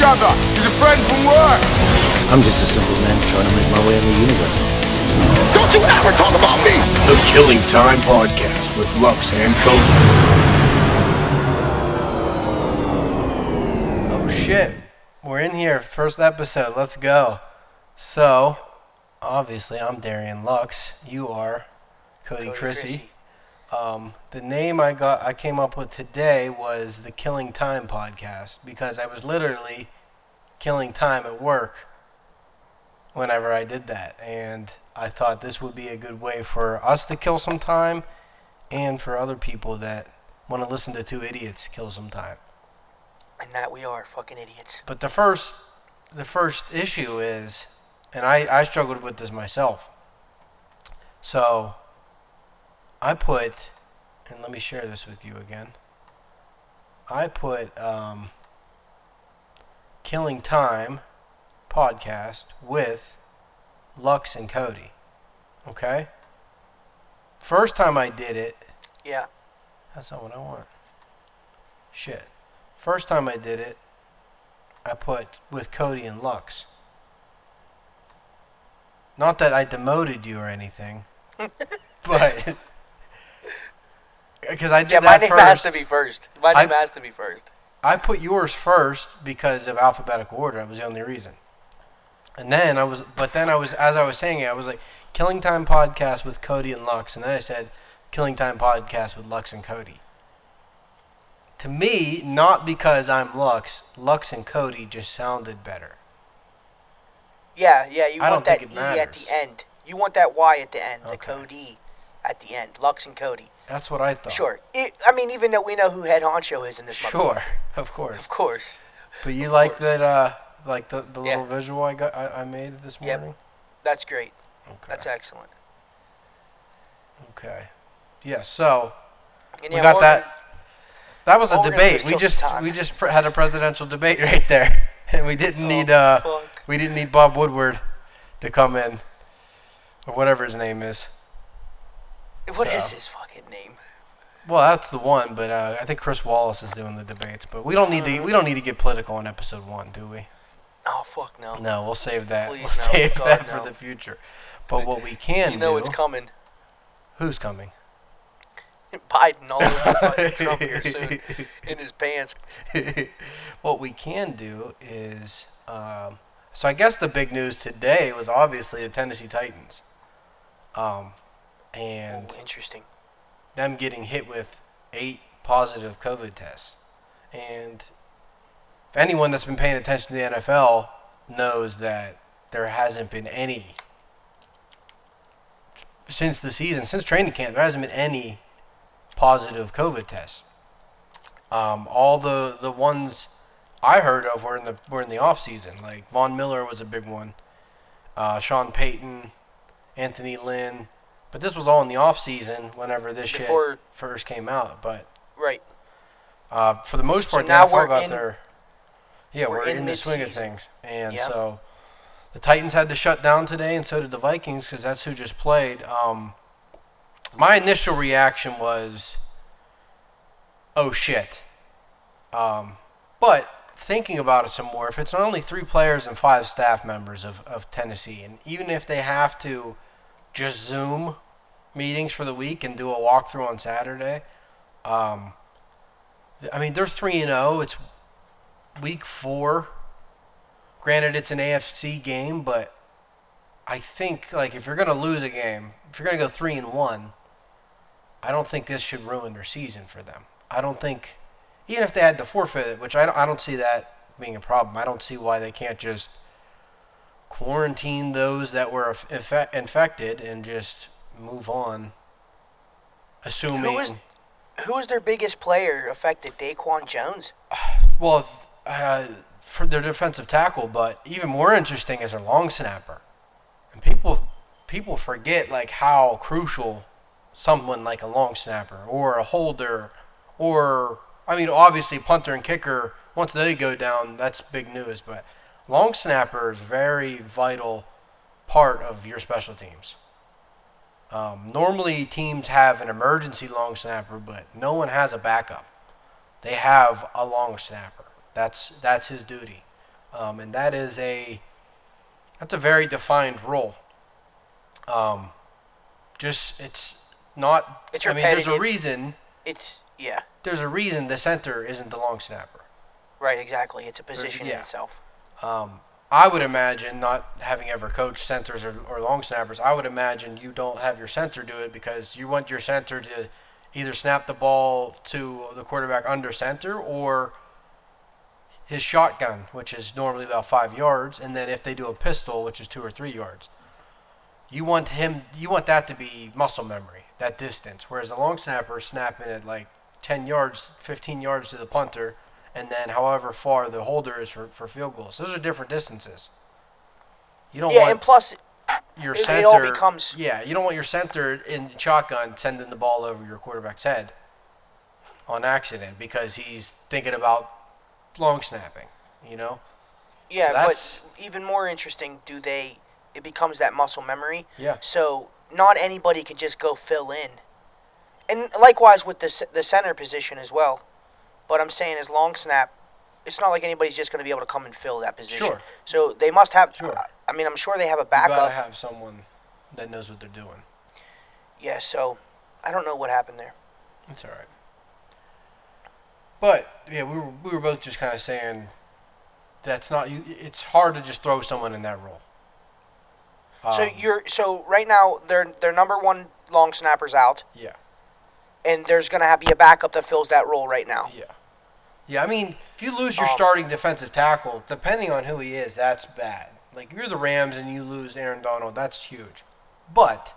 other. He's a friend from work. I'm just a simple man trying to make my way in the universe. Don't you ever talk about me! The Killing Time Podcast with Lux and Cody. Oh shit, we're in here, first episode, let's go. So, obviously I'm Darien Lux, you are Cody Chrissy. The name I came up with today was the Killing Time Podcast because I was literally killing time at work whenever I did that, and I thought this would be a good way for us to kill some time and for other people that want to listen to two idiots kill some time. And that we are fucking idiots. But the first issue is, and I struggled with this myself. So I put, and let me share this with you again. I put Killing Time Podcast with Lux and Cody. Okay? First time I did it. Yeah. That's not what I want. Shit. First time I did it, I put with Cody and Lux. Not that I demoted you or anything, but because I did that first. Yeah, my name has to be first. My name has to be first. I put yours first because of alphabetical order. That was the only reason. And then as I was saying it, I was like, Killing Time Podcast with Cody and Lux, and then I said, Killing Time Podcast with Lux and Cody. To me, not because I'm Lux and Cody just sounded better. Yeah, you I want don't that think it E at matters. the end. You want that Y at the end, the Okay. Cody at the end. Lux and Cody. That's what I thought. Sure. Even though we know who head honcho is in this Sure, of course. Of course. But you like that, like the Yeah. little visual I made this Yep. morning? That's great. Okay. That's excellent. Okay. Yeah, so And we yeah, got Morgan, that. That was a all we're gonna debate. do is kill some time. We just had a presidential debate right there, and we didn't need Bob Woodward to come in, or whatever his name is. What is So. his fucking name? Well, that's the one, but I think Chris Wallace is doing the debates. But we don't need to get political in episode 1, do we? Oh, fuck no. No, we'll save that. Please, we'll no. save God, that no. for the future. But what we can You know do. it's coming. Who's coming? Biden all over fucking Trump here soon. In his pants. What we can do is, so I guess the big news today was obviously the Tennessee Titans, and Interesting. them getting hit with 8 positive COVID tests. And if anyone that's been paying attention to the NFL knows that there hasn't been any since training camp. There hasn't been any positive COVID tests. All the ones I heard of were in the off season. Like Von Miller was a big one. Sean Payton, Anthony Lynn, but this was all in the off season whenever this shit first came out. But Right. for the most part, So now the we're NFL got in- their we're in the swing of mid-season. things, and Yep. so the Titans had to shut down today, and so did the Vikings because that's who just played. My initial reaction was, oh shit. But thinking about it some more, if it's only 3 players and 5 staff members of Tennessee, and even if they have to just Zoom meetings for the week and do a walkthrough on Saturday, I mean, they're 3-0. It's week 4. Granted, it's an AFC game, but I think, like, if you're going to lose a game, if you're going to go 3-1, I don't think this should ruin their season for them. I don't think, even if they had to forfeit it, which I don't see that being a problem. I don't see why they can't just quarantine those that were infected and just move on, assuming... Who was their biggest player affected? Daquan Jones? Well, for their defensive tackle, but even more interesting is their long snapper. And people forget like how crucial someone like a long snapper or a holder or, I mean, obviously punter and kicker, once they go down, that's big news. But long snapper is a very vital part of your special teams. Normally teams have an emergency long snapper, but no one has a backup. They have a long snapper. That's his duty. and that's a very defined role. It's not. It's I mean, there's a repetitive. reason. Yeah, There's a reason the center isn't the long snapper. right, exactly. It's a position in yeah. itself. I would imagine, not having ever coached centers or long snappers, I would imagine you don't have your center do it because you want your center to either snap the ball to the quarterback under center or his shotgun, which is normally about 5 yards, and then if they do a pistol, which is 2 or 3 yards. You want that to be muscle memory, that distance, whereas the long snapper is snapping at like 10 yards, 15 yards to the punter, and then however far the holder is for field goals. Those are different distances. You don't want And plus, your it center. all becomes. Yeah, you don't want your center in shotgun sending the ball over your quarterback's head on accident because he's thinking about long snapping. Yeah, So but even more interesting, it becomes that muscle memory. Yeah. So not anybody can just go fill in. And likewise with the center position as well. But I'm saying as long snap, it's not like anybody's just going to be able to come and fill that position. Sure. So they must have. Sure. I mean, I'm sure they have a You backup. gotta have someone that knows what they're doing. Yeah. So I don't know what happened there. It's all right. But yeah, we were both just kind of saying that's not you. It's hard to just throw someone in that role. So right now their number one long snapper's out, Yeah. and there's going to be a backup that fills that role right now. Yeah. Yeah, I mean, if you lose your starting defensive tackle, depending on who he is, that's bad. Like, you're the Rams and you lose Aaron Donald, that's huge. But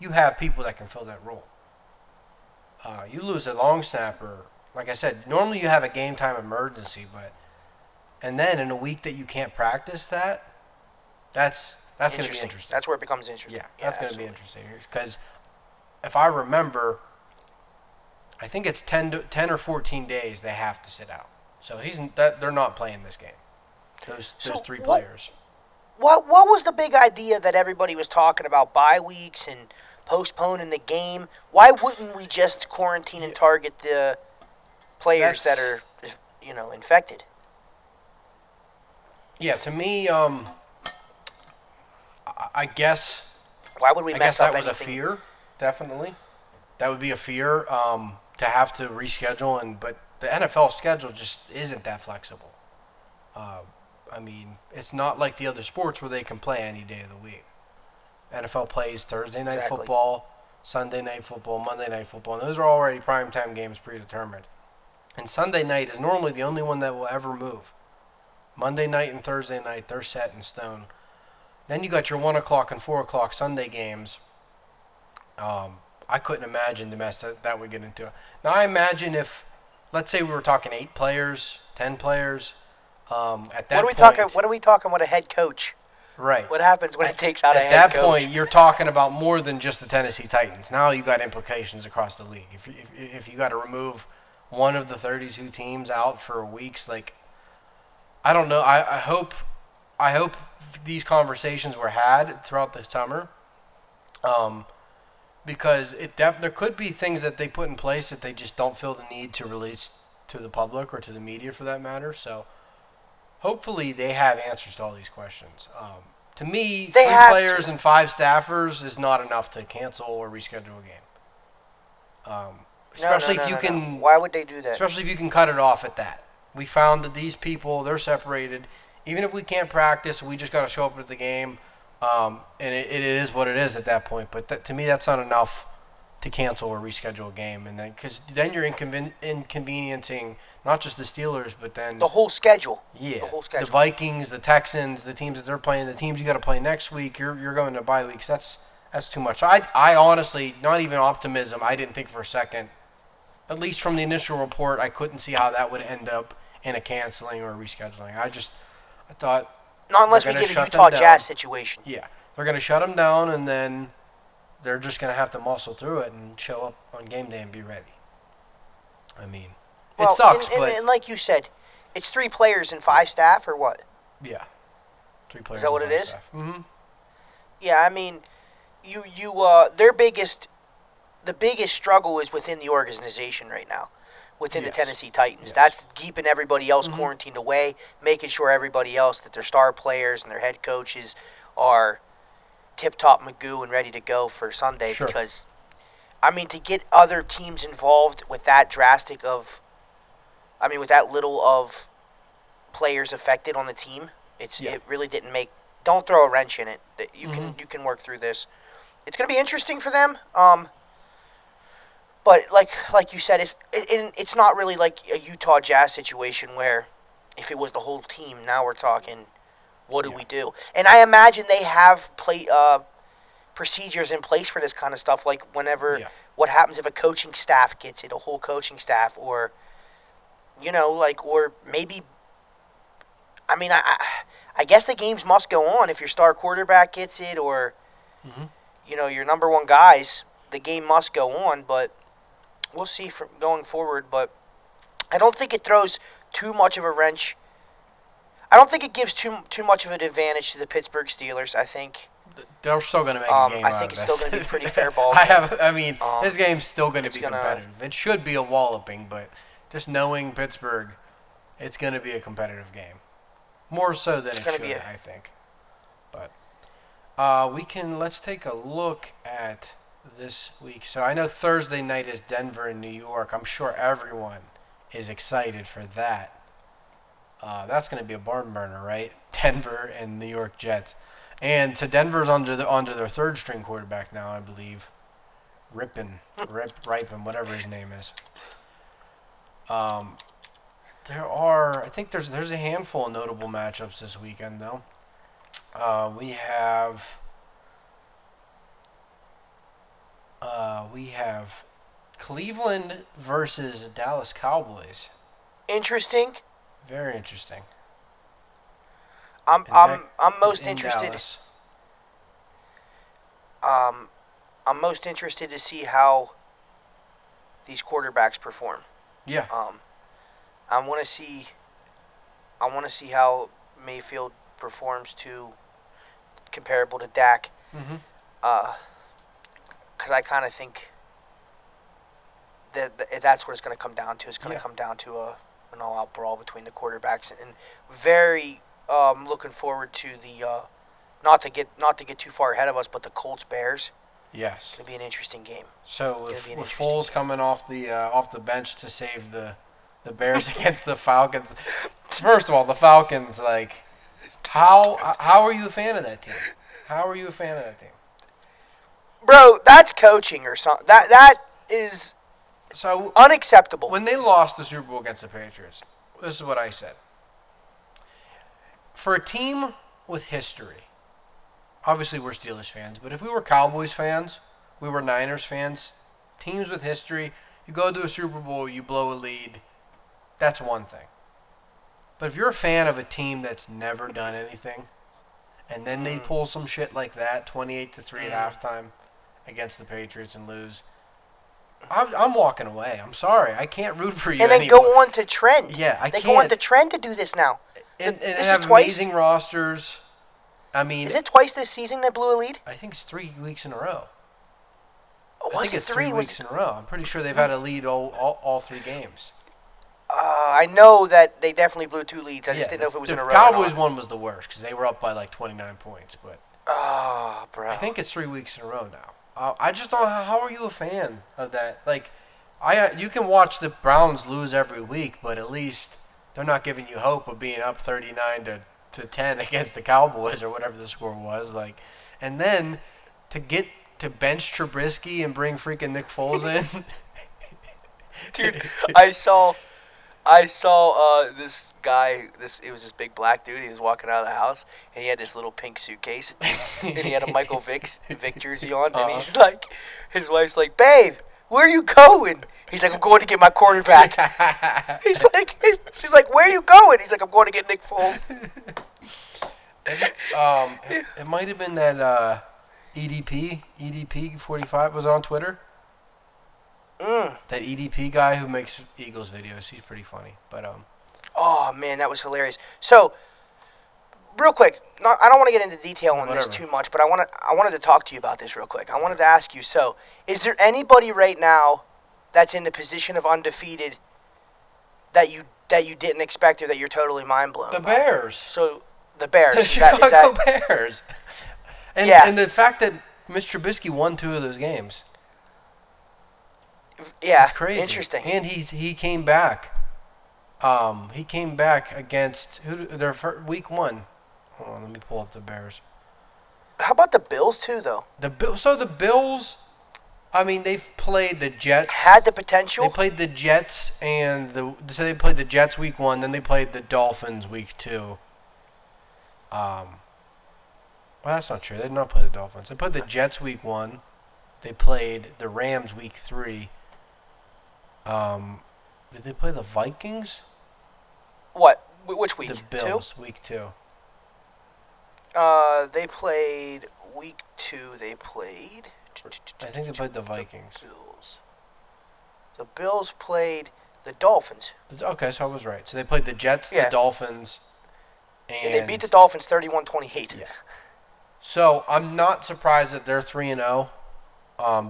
you have people that can fill that role. You lose a long snapper, like I said, normally you have a game time emergency, and then in a week that you can't practice that's going to be interesting. That's where it becomes interesting. Yeah, that's going to be interesting. Because if I remember, I think it's 10 or 14 days they have to sit out. So they're not playing this game. Those three players. What was the big idea that everybody was talking about? Bye weeks and postponing the game. Why wouldn't we just quarantine and target the players that are, infected? Yeah, to me, I guess. Why would we I mess guess up that was anything? a fear. Definitely, that would be a fear to have to reschedule, but the NFL schedule just isn't that flexible. I mean, it's not like the other sports where they can play any day of the week. NFL plays Thursday night football, Sunday night football, Monday night football, and those are already primetime games predetermined. And Sunday night is normally the only one that will ever move. Monday night and Thursday night, they're set in stone. Then you got your 1 o'clock and 4 o'clock Sunday games. I couldn't imagine the mess that would get into. Now, I imagine if, let's say we were talking 8 players, 10 players, at that point. What are we talking with a head coach? Right. What happens when it takes out a head At coach? that point, you're talking about more than just the Tennessee Titans. Now you got implications across the league. If you got to remove one of the 32 teams out for weeks, like, I don't know. I hope these conversations were had throughout the summer, because there could be things that they put in place that they just don't feel the need to release to the public or to the media for that matter. So hopefully they have answers to all these questions. To me, 3 players and 5 staffers is not enough to cancel or reschedule a game. Especially if you can. Why would they do that? Especially if you can cut it off at that. We found that these people, they're separated. Even if we can't practice, we just got to show up at the game. And it is what it is at that point. But to me, that's not enough to cancel or reschedule a game. And because then you're inconveniencing not just the Steelers, but then the whole schedule. Yeah, the whole schedule. The Vikings, the Texans, the teams that they're playing, the teams you got to play next week. You're going to bye weeks. That's too much. I honestly, not even optimism. I didn't think for a second, at least from the initial report, I couldn't see how that would end up in a canceling or a rescheduling. I thought. Not unless we get a Utah Jazz situation. Yeah, they're going to shut them down, and then they're just going to have to muscle through it and show up on game day and be ready. I mean, it sucks, but and like you said, it's 3 players and 5 staff, or what? Yeah, 3 players. Is that what and it 5 is? Staff. Mm-hmm. Yeah, I mean, the biggest struggle is within the organization right now, within the Yes. Tennessee Titans. Yes. That's keeping everybody else quarantined away, making sure everybody else, that their star players and their head coaches are tip-top Magoo and ready to go for Sunday. Sure. Because, I mean, to get other teams involved with that with that little of players affected on the team, it really didn't make. Don't throw a wrench in it. That you can work through this. It's going to be interesting for them. But like you said, it's not really like a Utah Jazz situation where if it was the whole team, now we're talking, what do we do? And I imagine they have procedures in place for this kind of stuff. Like whenever, what happens if a coaching staff gets it, a whole coaching staff, or or maybe. I mean, I guess the games must go on if your star quarterback gets it, or your number one guys. The game must go on, but we'll see from going forward. But I don't think it throws too much of a wrench. I don't think it gives too much of an advantage to the Pittsburgh Steelers. I think they're still going to make a game. I think it's still going to be pretty fair ball. This game's still going to be competitive. It should be a walloping, but just knowing Pittsburgh, it's going to be a competitive game. More so than it should, I think. But let's take a look at this week. So I know Thursday night is Denver and New York. I'm sure everyone is excited for that. That's going to be a barn burner, right? Denver and New York Jets. And so Denver's under their third string quarterback now, I believe. Ripon, whatever his name is. I think there's a handful of notable matchups this weekend, though. We have Cleveland versus Dallas Cowboys. Interesting. Very interesting. I'm most interested. Dallas. I'm most interested to see how these quarterbacks perform. Yeah. I want to see how Mayfield performs comparable to Dak. Because I kind of think that's what it's going to come down to. It's going to come down to an all-out brawl between the quarterbacks, and very looking forward to the not to get too far ahead of us, but the Colts Bears. Yes. It's going to be an interesting game. So with Foles coming off the bench to save the Bears against the Falcons. First of all, the Falcons, how are you a fan of that team? How are you a fan of that team? Bro, that's coaching or something. That is so unacceptable. When they lost the Super Bowl against the Patriots, this is what I said. For a team with history, obviously we're Steelers fans, but if we were Cowboys fans, we were Niners fans, teams with history, you go to a Super Bowl, you blow a lead, that's one thing. But if you're a fan of a team that's never done anything, and then they pull some shit like that, 28-3 at halftime against the Patriots and lose, I'm walking away. I'm sorry. I can't root for you and then anymore. go on to trend. Yeah, I they can't. go on to trend to do this now. And this have is twice? amazing rosters. I mean, is it twice this season they blew a lead? I think it's 3 weeks in a row. I think it's 3 weeks in a row. I'm pretty sure they've had a lead all 3 games. I know that they definitely blew 2 leads. I just didn't know if it was in a row. The Cowboys one was the worst because they were up by 29 points. But bro, I think it's 3 weeks in a row now. I just don't. How are you a fan of that? You can watch the Browns lose every week, but at least they're not giving you hope of being up 39-10 against the Cowboys or whatever the score was. And then to get to bench Trubisky and bring freaking Nick Foles in. Dude, I saw this guy. It was this big black dude. He was walking out of the house, and he had this little pink suitcase, and he had a Michael Vick jersey on. And he's like, his wife's like, "Babe, where are you going?" He's like, "I'm going to get my quarterback." She's like, "Where are you going?" He's like, "I'm going to get Nick Foles." It might have been that EDP 45 was on Twitter. That EDP guy who makes Eagles videos, he's pretty funny. But oh man, that was hilarious. So, real quick, I don't want to get into detail on this too much, but I wanted to talk to you about this real quick. I wanted to ask you. So, is there anybody right now that's in the position of undefeated that you didn't expect or that you're totally mind blown? The Bears. So the Bears. The is that, Chicago Bears. And the fact that Mitch Trubisky won 2 of those games. Yeah, it's crazy. Interesting. And he came back. He came back against week 1. Hold on, let me pull up the Bears. How about the Bills too, though? The Bills. I mean, they've played the Jets. Had the potential. They played the Jets so they played the Jets week 1, then they played the Dolphins week 2. Well, that's not true. They did not play the Dolphins. They played the Jets week 1. They played the Rams week 3. Did they play the Vikings? What? Which week? The Bills week 2. They played week 2. They played. I think they played the Vikings. The Bills played the Dolphins. Okay, so I was right. So they played the Jets, the Dolphins, and they beat the Dolphins 31-28. Yeah. So I'm not surprised that they're 3-0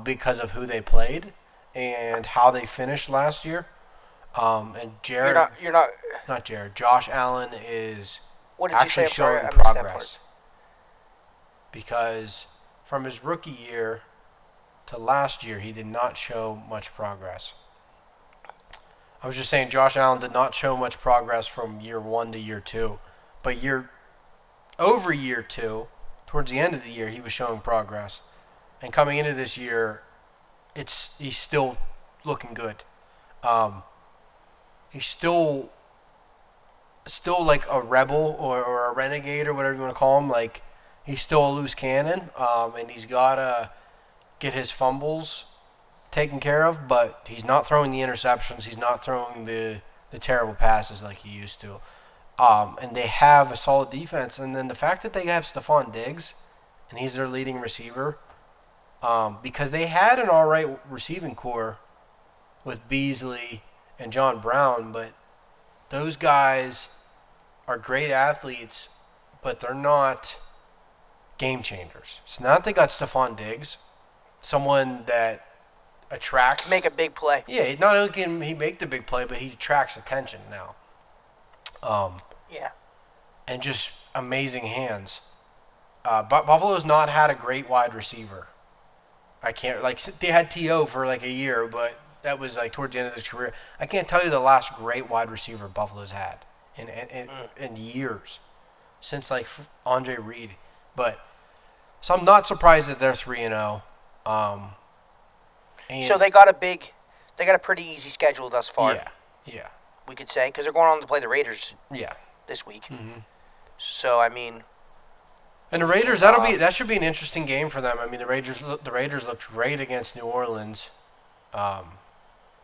because of who they played and how they finished last year. And Jared, not Jared. Josh Allen is actually showing progress because from his rookie year to last year, he did not show much progress. I was just saying Josh Allen did not show much progress from year 1 to year 2, but over year 2, towards the end of the year, he was showing progress. And coming into this year, he's still looking good. He's still like a rebel or a renegade or whatever you want to call him. Like, he's still a loose cannon, and he's got to get his fumbles taken care of, but he's not throwing the interceptions. He's not throwing the terrible passes like he used to. And they have a solid defense. And then the fact that they have Stephon Diggs, and he's their leading receiver, because they had an all right receiving core with Beasley and John Brown, but those guys are great athletes, but they're not game changers. So now that they got Stephon Diggs, someone that attracts... Make a big play. Yeah, not only can he make the big play, but he attracts attention now. Yeah. And just amazing hands. Buffalo's not had a great wide receiver. They had T.O. for like a year, but that was like towards the end of his career. I can't tell you the last great wide receiver Buffalo's had in years, since like Andre Reed. So I'm not surprised that they're 3-0. So they got a pretty easy schedule thus far. Yeah. We could say, because they're going on to play the Raiders. Yeah. This week. Mm-hmm. So I mean. And the Raiders, that should be an interesting game for them. I mean, the Raiders looked great against New Orleans, and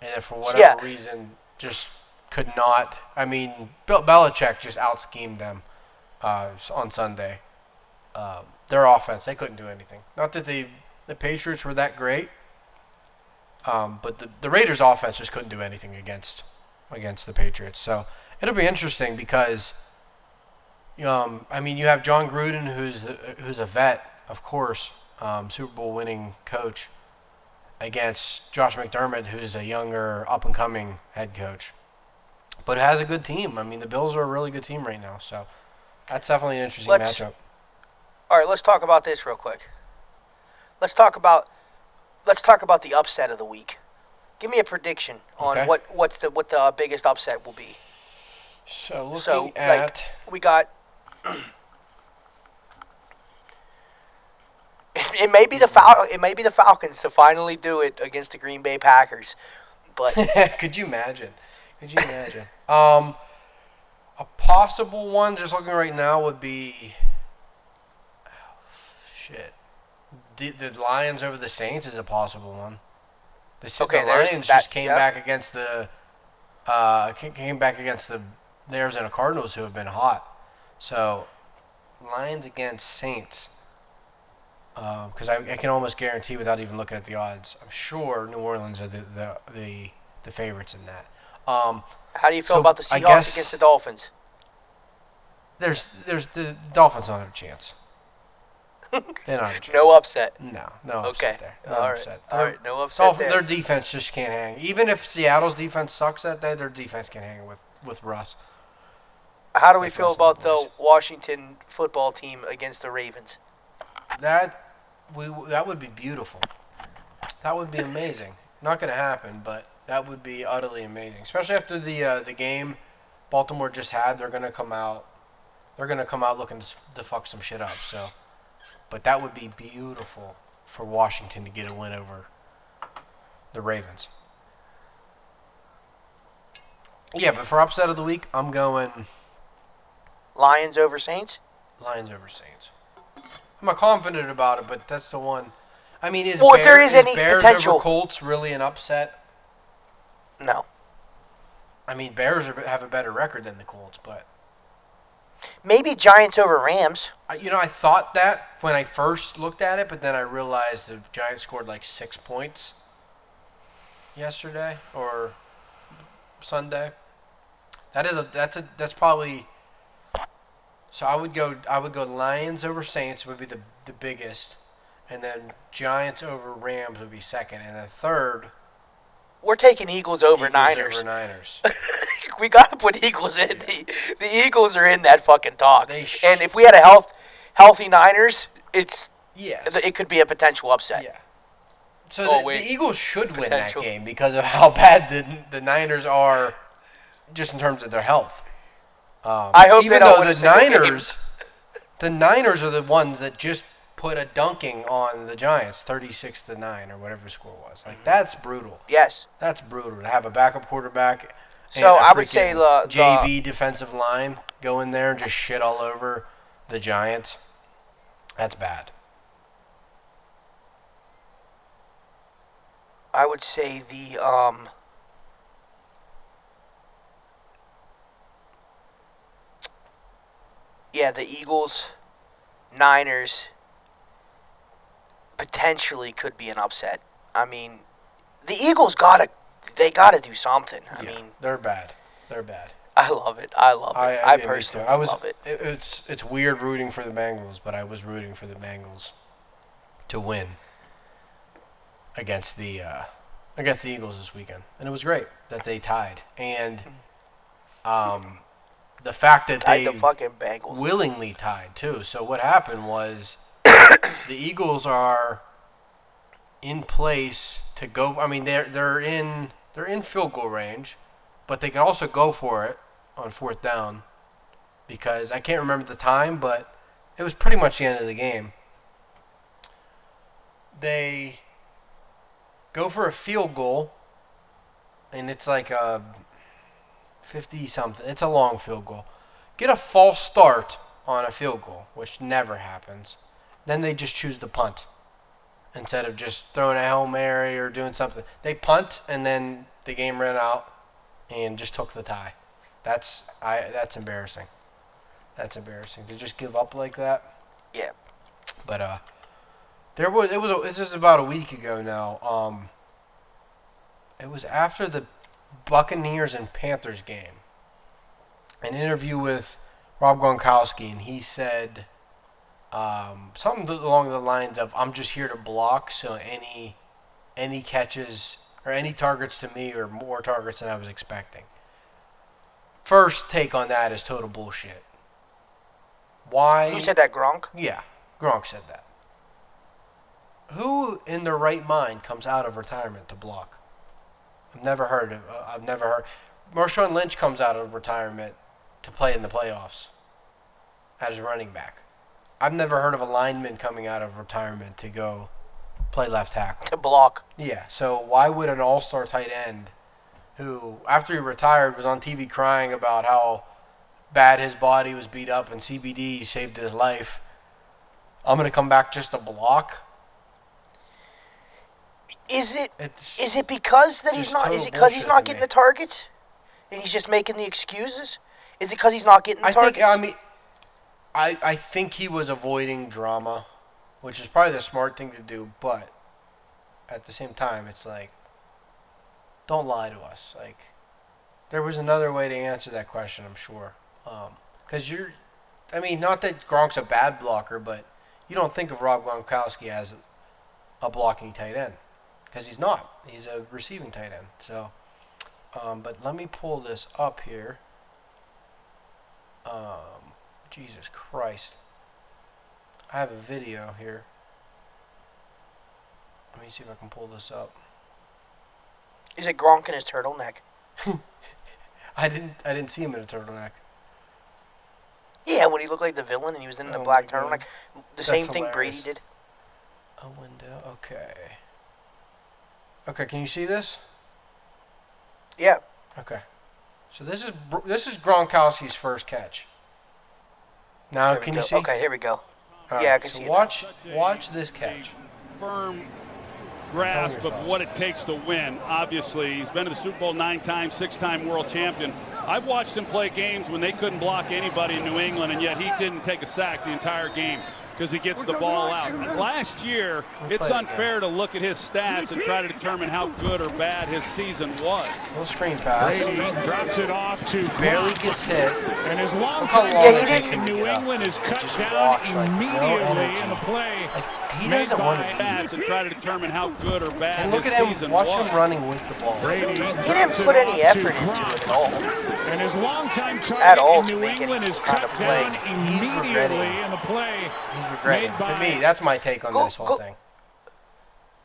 then for whatever reason, just could not. I mean, Belichick just out-schemed them on Sunday. Their offense, they couldn't do anything. Not that the Patriots were that great, but the Raiders' offense just couldn't do anything against the Patriots. So it'll be interesting because. I mean, you have John Gruden, who's a vet, of course, Super Bowl winning coach, against Josh McDermott, who's a younger, up-and-coming head coach. But it has a good team. I mean, the Bills are a really good team right now, so that's definitely an interesting matchup. All right, let's talk about this real quick. Let's talk about the upset of the week. Give me a prediction on what the biggest upset will be. So looking at we got. It may be the Falcons to finally do it against the Green Bay Packers, but could you imagine? A possible one, just looking right now, would be the Lions over the Saints is a possible one. The Lions just came back against the Arizona Cardinals, who have been hot. So, Lions against Saints. Because I can almost guarantee, without even looking at the odds, I'm sure New Orleans are the favorites in that. How do you feel about the Seahawks against the Dolphins? The Dolphins don't have a chance. They're not a chance. No upset. No Okay. upset there. No All right. upset. All right. No upset there. Their defense just can't hang. Even if Seattle's defense sucks that day, their defense can hang with Russ. How do we With feel Russ and about the boys. the Washington football team against the Ravens? That would be beautiful. That would be amazing. Not going to happen, but that would be utterly amazing. Especially after the game Baltimore just had, they're going to come out. They're going to come out looking to fuck some shit up. So, but that would be beautiful for Washington to get a win over the Ravens. Yeah, but for upset of the week, I'm going Lions over Saints? Lions over Saints. I'm not confident about it, but that's the one. I mean, is, Well, if there is any Bears potential- over Colts really an upset? No. I mean, Bears have a better record than the Colts, but Maybe Giants over Rams. I thought that when I first looked at it, but then I realized the Giants scored like 6 points yesterday or Sunday. That's probably. So I would go Lions over Saints would be the biggest, and then Giants over Rams would be second, and then third. We're taking Eagles over Eagles Niners. Over Niners. We got to put Eagles in. Yeah. The Eagles are in that fucking talk. They And if we had a healthy Niners, Yeah. it could be a potential upset. Yeah. So wait. the Eagles should win Potential. that game because of how bad the Niners are, just in terms of their health. I hope even they don't though win a the single game. the Niners are the ones that just put a dunking on the Giants, 36-9 or whatever the score was. Like that's brutal. Yes. That's brutal to have a backup quarterback. And So a I would say freaking the JV defensive line go in there and just shit all over the Giants. That's bad. I would say the Eagles, Niners potentially could be an upset. I mean, the Eagles gotta do something. I mean, they're bad. They're bad. I love it. I love it. I me personally too. love it. It's weird rooting for the Bengals, but I was rooting for the Bengals to win against the Eagles this weekend, and it was great that they tied. And the fact that Tied they the fucking Bengals. willingly tied too. So what happened was the Eagles are in place to go. I mean, they're in field goal range, but they can also go for it on fourth down because I can't remember the time, but it was pretty much the end of the game. They go for a field goal, and it's like a 50-something. It's a long field goal. Get a false start on a field goal, which never happens. Then they just choose to punt instead of just throwing a Hail Mary or doing something. They punt, and then the game ran out and just took the tie. That's embarrassing. That's embarrassing to just give up like that. Yeah. But it's just about a week ago now. It was after the Buccaneers and Panthers game. An interview with Rob Gronkowski, and he said something along the lines of, "I'm just here to block, so any catches or any targets to me are more targets than I was expecting." First take on that is total bullshit. Why? Who said that, Gronk? Yeah, Gronk said that. Who in their right mind comes out of retirement to block? I've never heard. Marshawn Lynch comes out of retirement to play in the playoffs as a running back. I've never heard of a lineman coming out of retirement to go play left tackle. To block. Yeah, so why would an all-star tight end who, after he retired, was on TV crying about how bad his body was beat up and CBD saved his life, I'm going to come back just to block? Is it because that he's not? Is it because he's not getting the targets, and he's just making the excuses? Is it because he's not getting the targets? I think he was avoiding drama, which is probably the smart thing to do. But at the same time, it's like, don't lie to us. Like, there was another way to answer that question, I'm sure. Because not that Gronk's a bad blocker, but you don't think of Rob Gronkowski as a blocking tight end because he's not. He's a receiving tight end. So, but let me pull this up here. Jesus Christ. I have a video here. Let me see if I can pull this up. Is it Gronk in his turtleneck? I didn't see him in a turtleneck. Yeah, when he looked like the villain and he was in the black turtleneck. The same thing Brady did. A window. Okay. Okay, can you see this? Yeah. Okay. So this is Gronkowski's first catch. Now can you see? Okay, here we go. Right, yeah, I can see it. Watch this catch. Firm grasp of what it takes to win. Obviously, he's been to the Super Bowl 9 times, 6-time world champion. I've watched him play games when they couldn't block anybody in New England, and yet he didn't take a sack the entire game because he gets the ball out. Last year, it's unfair to look at his stats and try to determine how good or bad his season was. Little screen pass. Brady drops it off to barely gets hit. And his long time in New England is cut down immediately in the play. He doesn't want to bats and try to determine how good or bad and look his at him, season watch was. him running with the ball. Brady he didn't put any effort into it at all. And his longtime At target all in to New make England any is kind cut of down play. immediately in the play. He's regretting. To me, that's my take on this whole thing.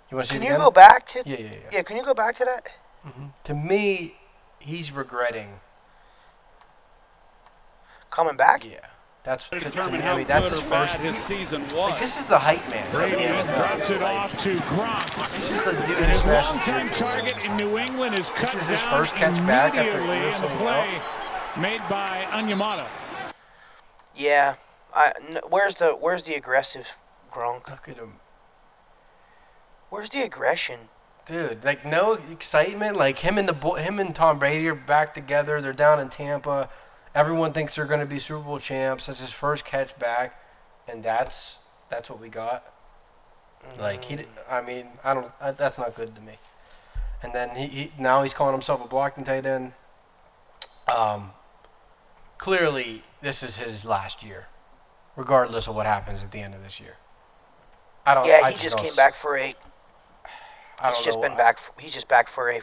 You want to see it again? Can you go back to? Yeah. Yeah, can you go back to that? Mm-hmm. To me, he's regretting coming back. Yeah. That's to determine me, how I mean, that's good his or first. bad his season was. Like, this is the hype man. Brady drops it off to Gronk. This is the dude And who his smashes longtime through target in New England is cut is his down first catch back after immediately years in the sitting play made by Onyemata. Yeah. Where's the aggressive Gronk? Look at him. Where's the aggression? Dude, like no excitement. Like him and Tom Brady are back together. They're down in Tampa. Everyone thinks they're going to be Super Bowl champs. That's his first catch back, and that's what we got. Like that's not good to me. And then he now he's calling himself a blocking tight end. Clearly, this is his last year, regardless of what happens at the end of this year. He just came back for a. He's just back for a.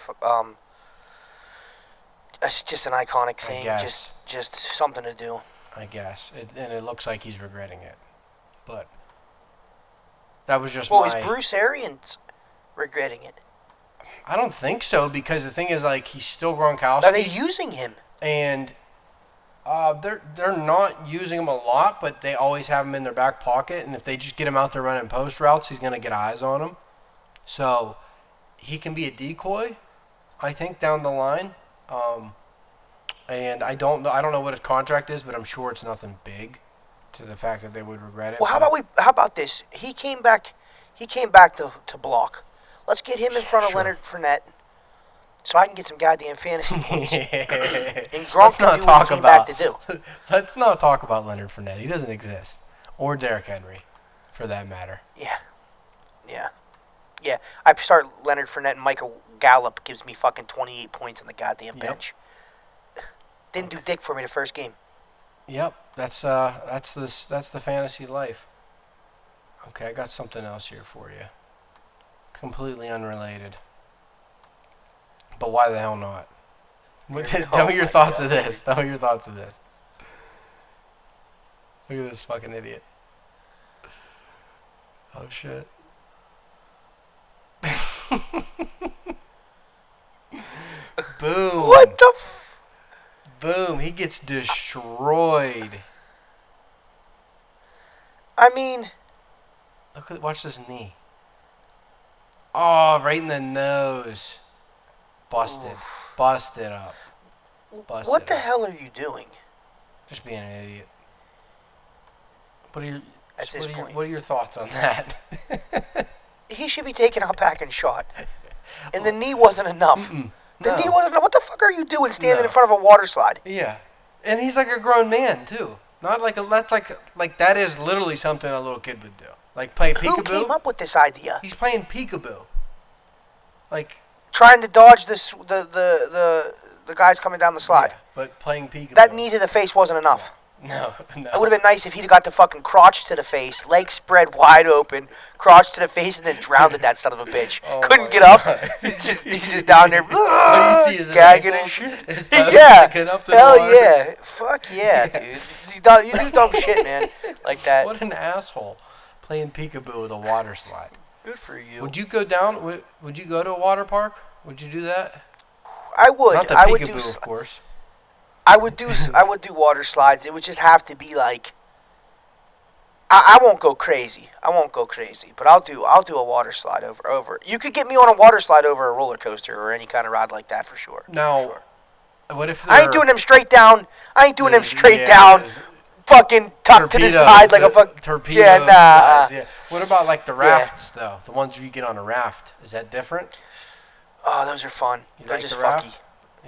It's just an iconic thing. Just something to do. I guess, and it looks like he's regretting it, but that was just is Bruce Arians regretting it? I don't think so, because the thing is, like, he's still Gronkowski. Are they using him? And they're not using him a lot, but they always have him in their back pocket, and if they just get him out there running post routes, he's gonna get eyes on him. So he can be a decoy, I think, down the line. And I don't know what his contract is, but I'm sure it's nothing big to the fact that they would regret it. Well, how about this? He came back to block. Let's get him in front of Leonard Fournette so I can get some goddamn fantasy points. And Gronk can do what he came back to do. Let's not talk about Leonard Fournette. He doesn't exist. Or Derrick Henry, for that matter. Yeah. I start Leonard Fournette and Michael Gallup gives me fucking 28 points on the goddamn bench. Didn't do dick for me the first game. Yep, that's the fantasy life. Okay, I got something else here for you. Completely unrelated. But why the hell not? Tell me your thoughts of this. Tell me your thoughts of this. Look at this fucking idiot. Oh shit. Boom. What the Boom, he gets destroyed. I mean, watch this knee. Oh, right in the nose. Busted. Oof. Busted up. What the hell are you doing? Just being an idiot. What are your thoughts on that? He should be taken out back and shot. And the knee wasn't enough. The knee wasn't enough. What the fuck are you doing standing in front of a water slide? Yeah. And he's like a grown man, too. Not like like that is literally something a little kid would do. Like play peekaboo. Who came up with this idea? He's playing peekaboo. Like trying to dodge the guys coming down the slide. Yeah, but playing peekaboo. That knee to the face wasn't enough. No. It would have been nice if he'd got the fucking crotch to the face, legs spread wide open, crotch to the face, and then drowned that son of a bitch. Oh Couldn't my get up. God. He's just down there, What do you see? Is his gagging and ankles? shit. His toes Yeah. sticking up to the Hell water? yeah. Fuck yeah, dude. You do dumb shit, man. Like that. What an asshole. Playing peekaboo with a water slide. Good for you. Would you go down? Would you go to a water park? Would you do that? I would. Not the I would do. peekaboo, of course. I would do water slides. It would just have to be like. I won't go crazy. But I'll do a water slide over. You could get me on a water slide over a roller coaster or any kind of ride like that for sure. Now, what if I ain't doing them straight down. Down. Fucking tucked to the side like a fucking torpedo. Yeah, nah. Slides, yeah. What about like the rafts though? The ones where you get on a raft. Is that different? Oh, those are fun. You They're like just the funky. raft?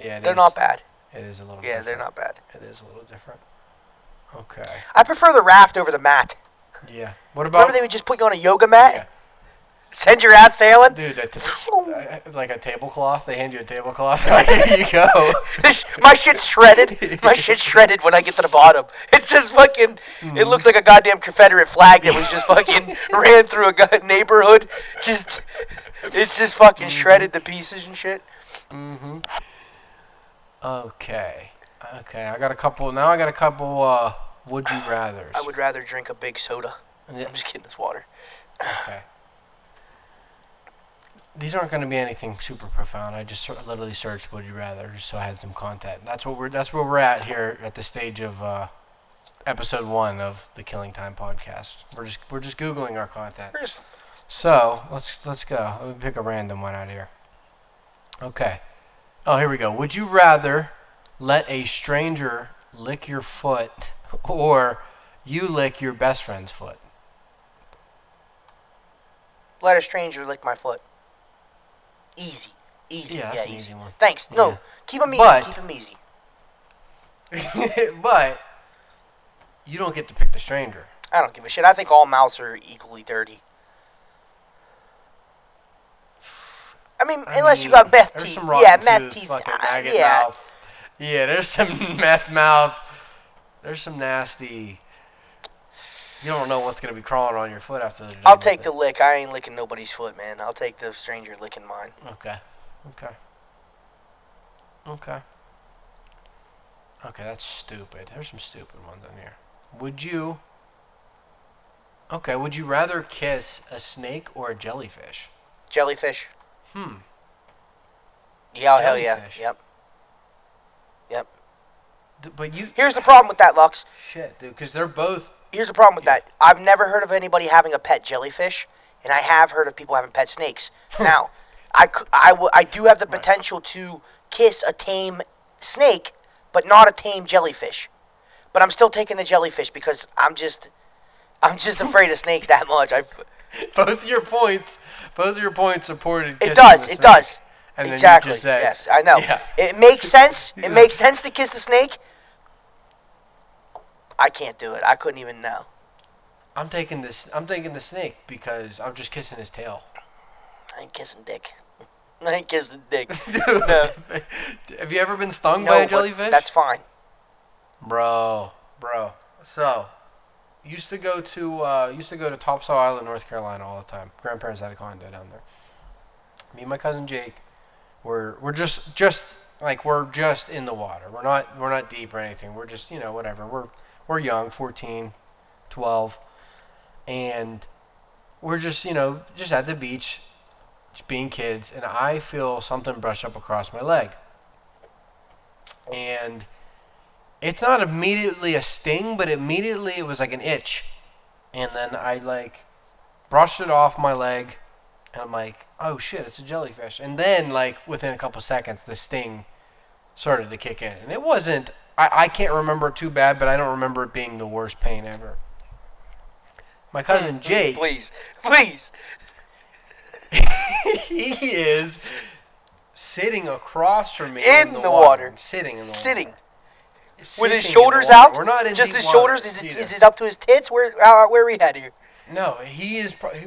Yeah, They're not bad. It is a little. Yeah, different. they're not bad. It is a little different. Okay. I prefer the raft over the mat. Yeah. What about? Remember they would just put you on a yoga mat? Yeah. Send your ass sailing? Dude, like a tablecloth. They hand you a tablecloth. Like, here you go. My shit's shredded. My shit's shredded when I get to the bottom. It's just fucking. It looks like a goddamn Confederate flag that was just fucking ran through a neighborhood. It's just fucking shredded to pieces and shit. Mm-hmm. Okay. I got a couple. Now I got a couple. Would you rather's? I would rather drink a big soda. Yeah. I'm just kidding. It's water. Okay. These aren't going to be anything super profound. I just literally searched "would you rather" just so I had some content. That's where we're at here at the stage of episode 1 of the Killing Time podcast. We're just googling our content. So let's go. Let me pick a random one out of here. Okay. Oh, here we go. Would you rather let a stranger lick your foot or you lick your best friend's foot? Let a stranger lick my foot. Easy. Yeah, that's an easy one. Thanks. No, Yeah. keep them easy. But you don't get to pick the stranger. I don't give a shit. I think all mouths are equally dirty. I mean, unless you got meth there's teeth. some Yeah, rotten meth tooth, teeth. fucking maggot Yeah. mouth. Yeah, there's some meth mouth. There's some nasty. You don't know what's gonna be crawling on your foot after the. I'll take the lick. I ain't licking nobody's foot, man. I'll take the stranger licking mine. Okay, that's stupid. There's some stupid ones in here. Would you rather kiss a snake or a jellyfish? Jellyfish. Yeah, hell yeah. Jellyfish. Yep. But you. Here's the problem with that, Lux. Shit, dude, because they're both. Here's the problem with that. I've never heard of anybody having a pet jellyfish, and I have heard of people having pet snakes. Now, I do have the potential to kiss a tame snake, but not a tame jellyfish. But I'm still taking the jellyfish because I'm just afraid of snakes that much. Both of your points supported. It does. It does. And exactly. Then you just said, yes, I know. Yeah. It makes sense. It makes sense to kiss the snake. I can't do it. I couldn't even know. I'm taking the snake because I'm just kissing his tail. I ain't kissing dick. I ain't kissing dick. Dude, No. Have you ever been stung No, by a but jellyfish? that's fine. Bro. So, used to go to Topsail Island, North Carolina all the time. Grandparents had a condo down there. Me and my cousin Jake, we're just in the water. We're not deep or anything. We're just, whatever. We're young, 14, 12, and we're just at the beach, just being kids, and I feel something brush up across my leg. And it's not immediately a sting, but immediately it was like an itch. And then I brushed it off my leg, and I'm like, oh shit, it's a jellyfish. And then within a couple seconds, the sting started to kick in. And it wasn't, I can't remember it too bad, but I don't remember it being the worst pain ever. My cousin Jake. Please. He is sitting across from me in the water. Sitting in the water. Sitting. With Sitting his in shoulders the water. out? We're not in just deep his water. shoulders? Is it up to his tits? Where are we at here? No,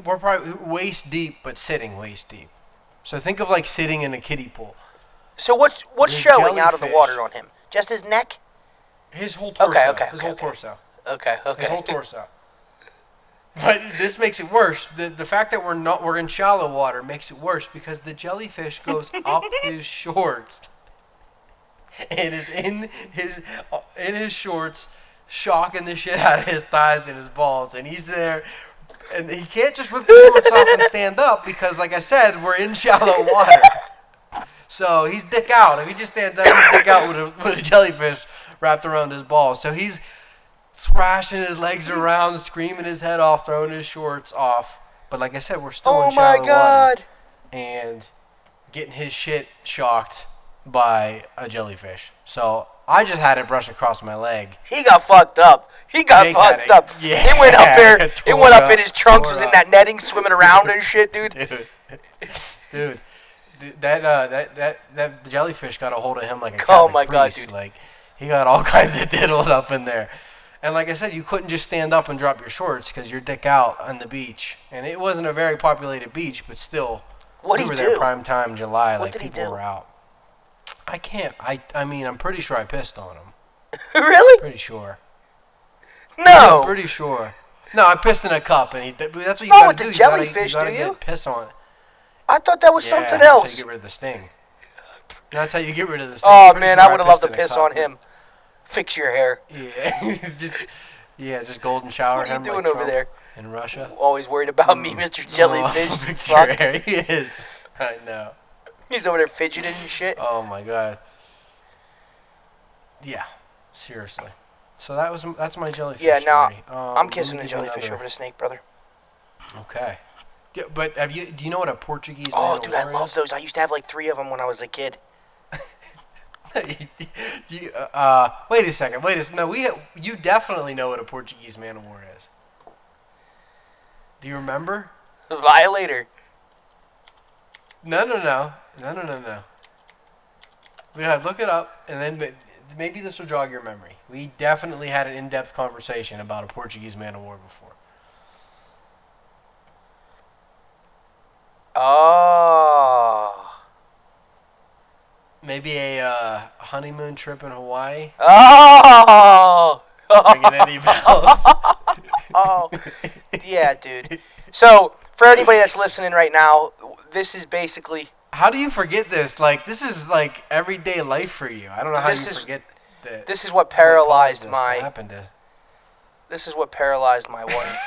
we're probably waist deep, but sitting waist deep. So think of sitting in a kiddie pool. So what's The showing out of the jellyfish. water on him? Just his neck? His whole torso. His whole okay. torso. Okay. His whole torso. But this makes it worse. The fact that we're in shallow water makes it worse because the jellyfish goes up his shorts. And is in his shorts, shocking the shit out of his thighs and his balls. And he's there, and he can't just rip the shorts off and stand up because, like I said, we're in shallow water. So he's dick out. If he just stands up, he's dick out with a jellyfish wrapped around his balls. So he's thrashing his legs around, screaming his head off, throwing his shorts off. But like I said, we're still in shallow water. And getting his shit shocked by a jellyfish. So I just had it brush across my leg. He got fucked up. Fucked up. Yeah, it went up there. It went up in his trunks. Was in that netting, swimming around and shit, dude. Dude, that jellyfish got a hold of him like a Catholic oh my priest. God, dude. Like he got all kinds of diddled up in there. And like I said, you couldn't just stand up and drop your shorts because you're dick out on the beach. And it wasn't a very populated beach, but still, we were there prime time July. Like people were out. I can't. I mean, I'm pretty sure I pissed on him. Really? Pretty sure. No. I'm pretty sure. No, I pissed in a cup, and that's what you Not gotta with do. the jellyfish, you gotta do you? Get piss on it. I thought that was something That's else. how you get rid of the sting. That's how you get rid of the sting. Oh Pretty man, sure I would have loved to pissed in a piss cup. on him. Fix your hair. Yeah, just golden shower What are you him doing like over Trump there? in Russia. Always worried about me, Mr. Jellyfish. Fix your hair. He is. I know. He's over there fidgeting and shit. Oh my god. Yeah, seriously. So that's my jellyfish. Yeah, now story. I'm kissing the jellyfish over the snake, brother. Okay. Yeah, but do you know what a Portuguese man Oh, dude, I war love is? those. I used to have like 3 of them when I was a kid. Wait a second. No, you definitely know what a Portuguese man of war is. Do you remember? Violator. No. Yeah, look it up, and then maybe this will jog your memory. We definitely had an in-depth conversation about a Portuguese man of war before. Oh. Maybe a honeymoon trip in Hawaii. Oh. Ringing any bells? Oh. Yeah, dude. So, for anybody that's listening right now, this is basically... How do you forget this? Like, this is like everyday life for you. I don't know how you forget that. This is what paralyzed This is what paralyzed my wife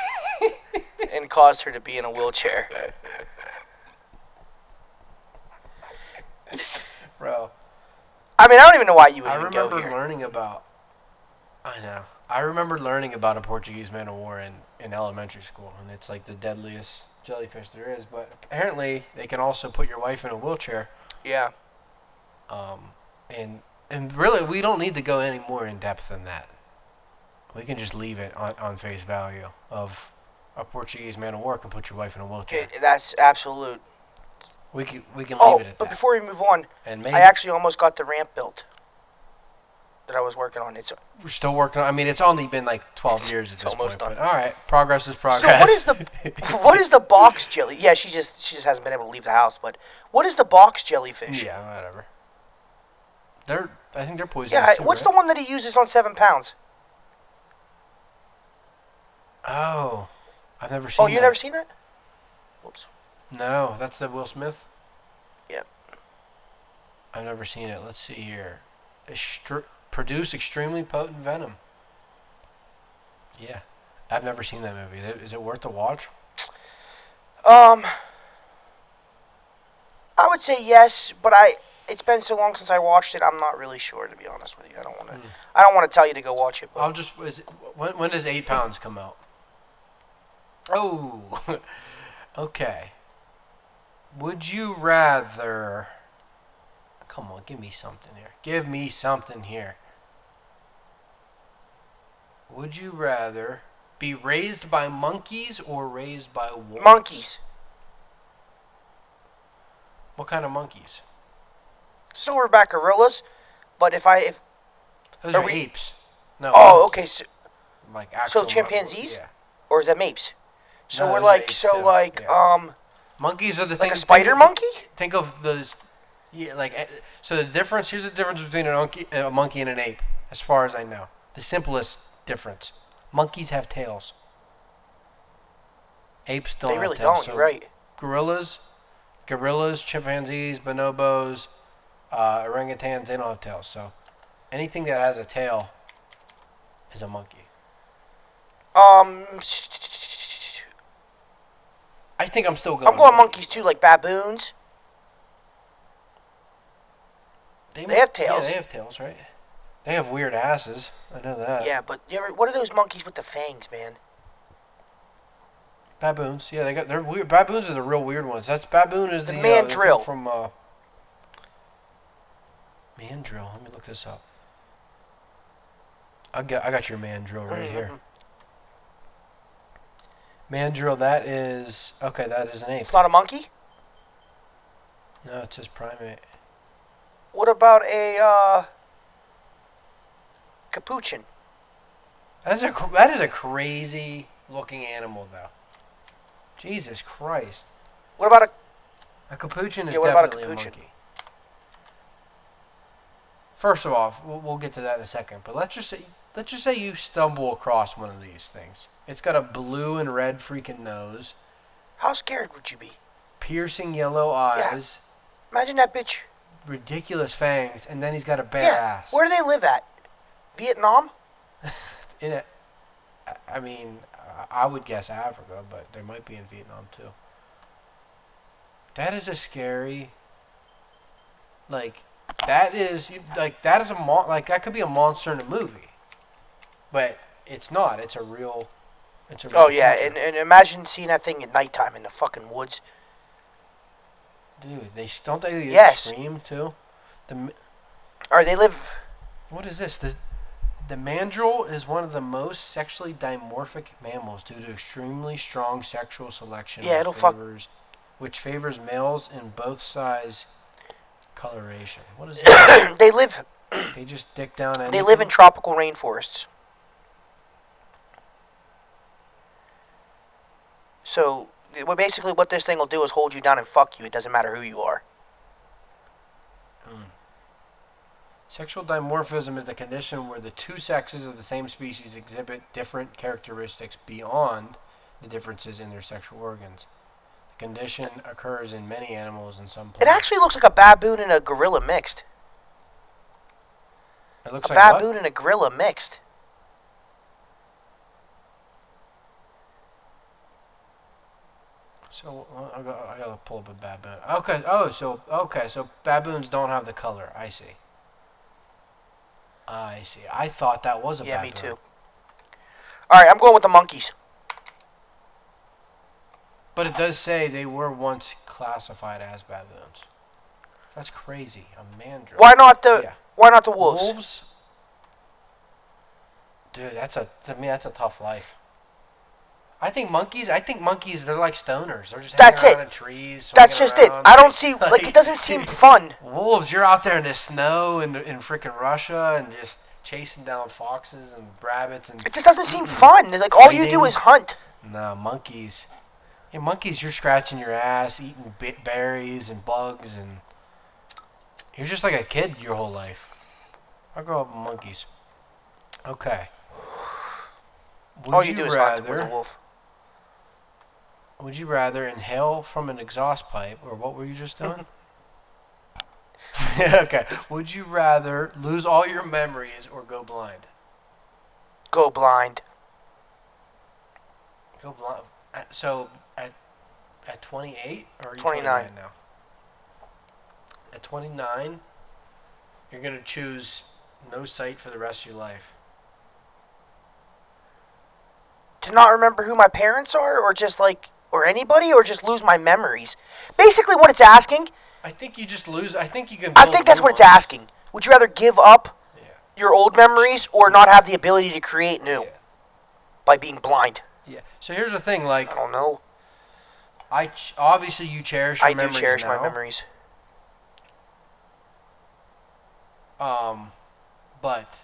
and caused her to be in a wheelchair. Bro. I mean, I don't even know why you would even go here. I remember learning about a Portuguese man of war in elementary school, and it's like the deadliest jellyfish there is. But apparently, they can also put your wife in a wheelchair. Yeah. And really, we don't need to go any more in depth than that. We can just leave it on face value of a Portuguese man of war can put your wife in a wheelchair. That's absolute. We can leave it at that. But before we move on, and maybe I actually almost got the ramp built that I was working on. We're still working on. I mean, it's only been like 12 years at this point. Done. But all right, progress is progress. So what is the box jelly? Yeah, she just hasn't been able to leave the house. But what is the box jellyfish? Yeah, whatever. I think they're poisonous. Yeah, too, what's right? the one that he uses on 7 pounds? Oh, I've never seen. Oh, you've never seen that? Oops. No, that's the Will Smith. Yep. I've never seen it. Let's see here. Produce extremely potent venom. Yeah, I've never seen that movie. Is it worth a watch? I would say yes, but it's been so long since I watched it. I'm not really sure, to be honest with you. I don't want to tell you to go watch it. But When does 8 pounds come out? Oh, okay. Would you rather? Come on, give me something here. Give me something here. Would you rather be raised by monkeys or raised by wolves? Monkeys. What kind of monkeys? Silverback gorillas, but if Those are apes. No. Oh, monkeys. okay. Like actual chimpanzees? Yeah. Or is that mapes? So No, we're those are like, apes so too. like, Yeah. Monkeys are the like thing. a spider monkey? Think of those. Yeah, like so. The difference. Here's the difference between a monkey and an ape. as far as I know. The simplest difference. Monkeys have tails. Apes don't They have really tails. don't. So You're right. gorillas, chimpanzees, bonobos, orangutans, they don't have tails. So anything that has a tail is a monkey. I think I'm still going. I'm going monkeys too, like baboons. They have tails. Yeah, they have tails, right? They have weird asses. I know that. Yeah, but what are those monkeys with the fangs, man? Baboons. Yeah, they're weird. Baboons are the real weird ones. Baboon is the mandrill from mandrill. Let me look this up. I got your mandrill right here. Mandrill. That is an ape. It's not a monkey? No, it says primate. What about a capuchin? That is a crazy looking animal, though. Jesus Christ. What about a capuchin? Is what about a definitely capuchin? monkey. First of all, we'll get to that in a second. But let's just say you stumble across one of these things. It's got a blue and red freaking nose. How scared would you be? Piercing yellow eyes. Yeah. Imagine that bitch. Ridiculous fangs, and then he's got a bare ass. Where do they live at? Vietnam? I would guess Africa, but they might be in Vietnam too. That is a scary. That could be a monster in a movie, but it's not. It's a real. Oh yeah, and imagine seeing that thing at nighttime in the fucking woods. Dude, they scream too. They live. What is this? The mandrill is one of the most sexually dimorphic mammals due to extremely strong sexual selection. Yeah, which favors males in both size coloration. What is that? They just dick down anything? They live in tropical rainforests. So, basically what this thing will do is hold you down and fuck you. It doesn't matter who you are. Sexual dimorphism is the condition where the two sexes of the same species exhibit different characteristics beyond the differences in their sexual organs. The condition occurs in many animals and some plants. It actually looks like a baboon and a gorilla mixed. It looks a like baboon and a gorilla mixed. So I gotta pull up a baboon. So baboons don't have the color. I see. I thought that was a baboon. Yeah, me too. All right, I'm going with the monkeys. But it does say they were once classified as baboons. That's crazy. A mandrill. Why not the wolves? Wolves? Dude, that's a tough life. I think monkeys, they're like stoners. They're just hanging around in trees. That's just it. I don't see, it doesn't seem fun. Wolves, you're out there in the snow in freaking Russia and just chasing down foxes and rabbits. And it just doesn't seem fun. All you do is hunt. No, monkeys. Yeah, monkeys, you're scratching your ass, eating berries and bugs, and you're just like a kid your whole life. I'll grow up with monkeys. Okay. All you do is hunt with a wolf. Would you rather inhale from an exhaust pipe, or what were you just doing? Okay. Would you rather lose all your memories or go blind? Go blind. Go blind. So at 28, or are you 29 now? At 29, you're gonna choose no sight for the rest of your life. To not remember who my parents are, or anybody, or just lose my memories. Basically, what it's asking. I think you just lose. I think you can. I think that's what it's asking. Would you rather give up your old memories or not have the ability to create new by being blind? Yeah. So here's the thing. I don't know. Obviously you cherish your memories. I do cherish now, my memories. But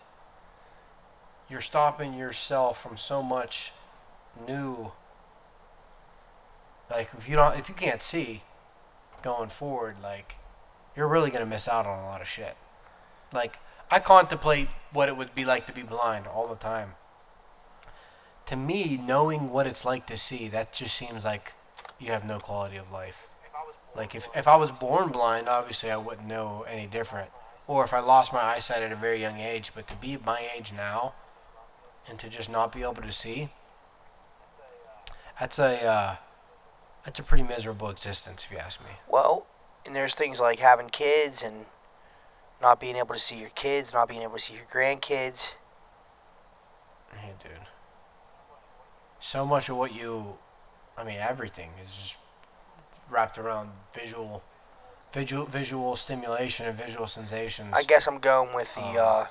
you're stopping yourself from so much new. If you can't see going forward, you're really gonna miss out on a lot of shit. I contemplate what it would be like to be blind all the time. To me, knowing what it's like to see, that just seems like you have no quality of life. Like if I was born blind, obviously I wouldn't know any different. Or if I lost my eyesight at a very young age, but to be my age now and to just not be able to see, that's a pretty miserable existence, if you ask me. Well, and there's things like having kids and not being able to see your kids, not being able to see your grandkids. Hey, dude. So much of what everything is just wrapped around visual stimulation and visual sensations. I guess I'm going with the.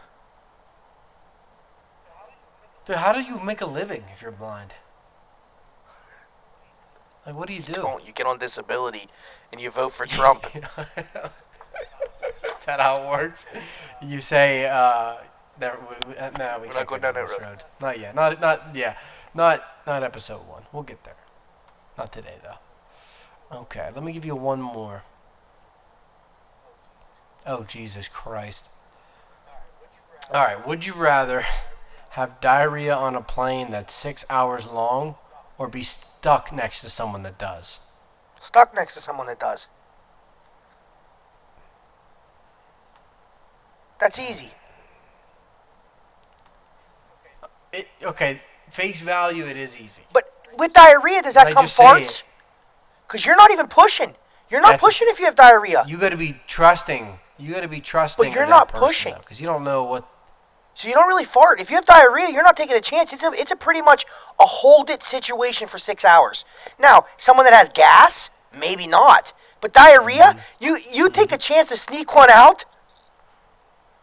Dude, how do you make a living if you're blind? Like, what do you do? You get on disability, and you vote for Trump. Is that how it works? You say, no, we can't go down that road. Not yet. Not episode 1. We'll get there. Not today, though. Okay, let me give you one more. Oh, Jesus Christ. All right, would you rather have diarrhea on a plane that's 6 hours long or be stuck next to someone that does? Stuck next to someone that does. That's easy. Okay, face value, it is easy. But with diarrhea, does that come farts? Because you're not even pushing. You're not pushing if you have diarrhea. You got to be trusting. You got to be trusting. But you're not pushing. Because you don't know what. So you don't really fart. If you have diarrhea, you're not taking a chance. It's a pretty much a hold it situation for 6 hours. Now, someone that has gas, maybe not. But diarrhea, you take a chance to sneak one out,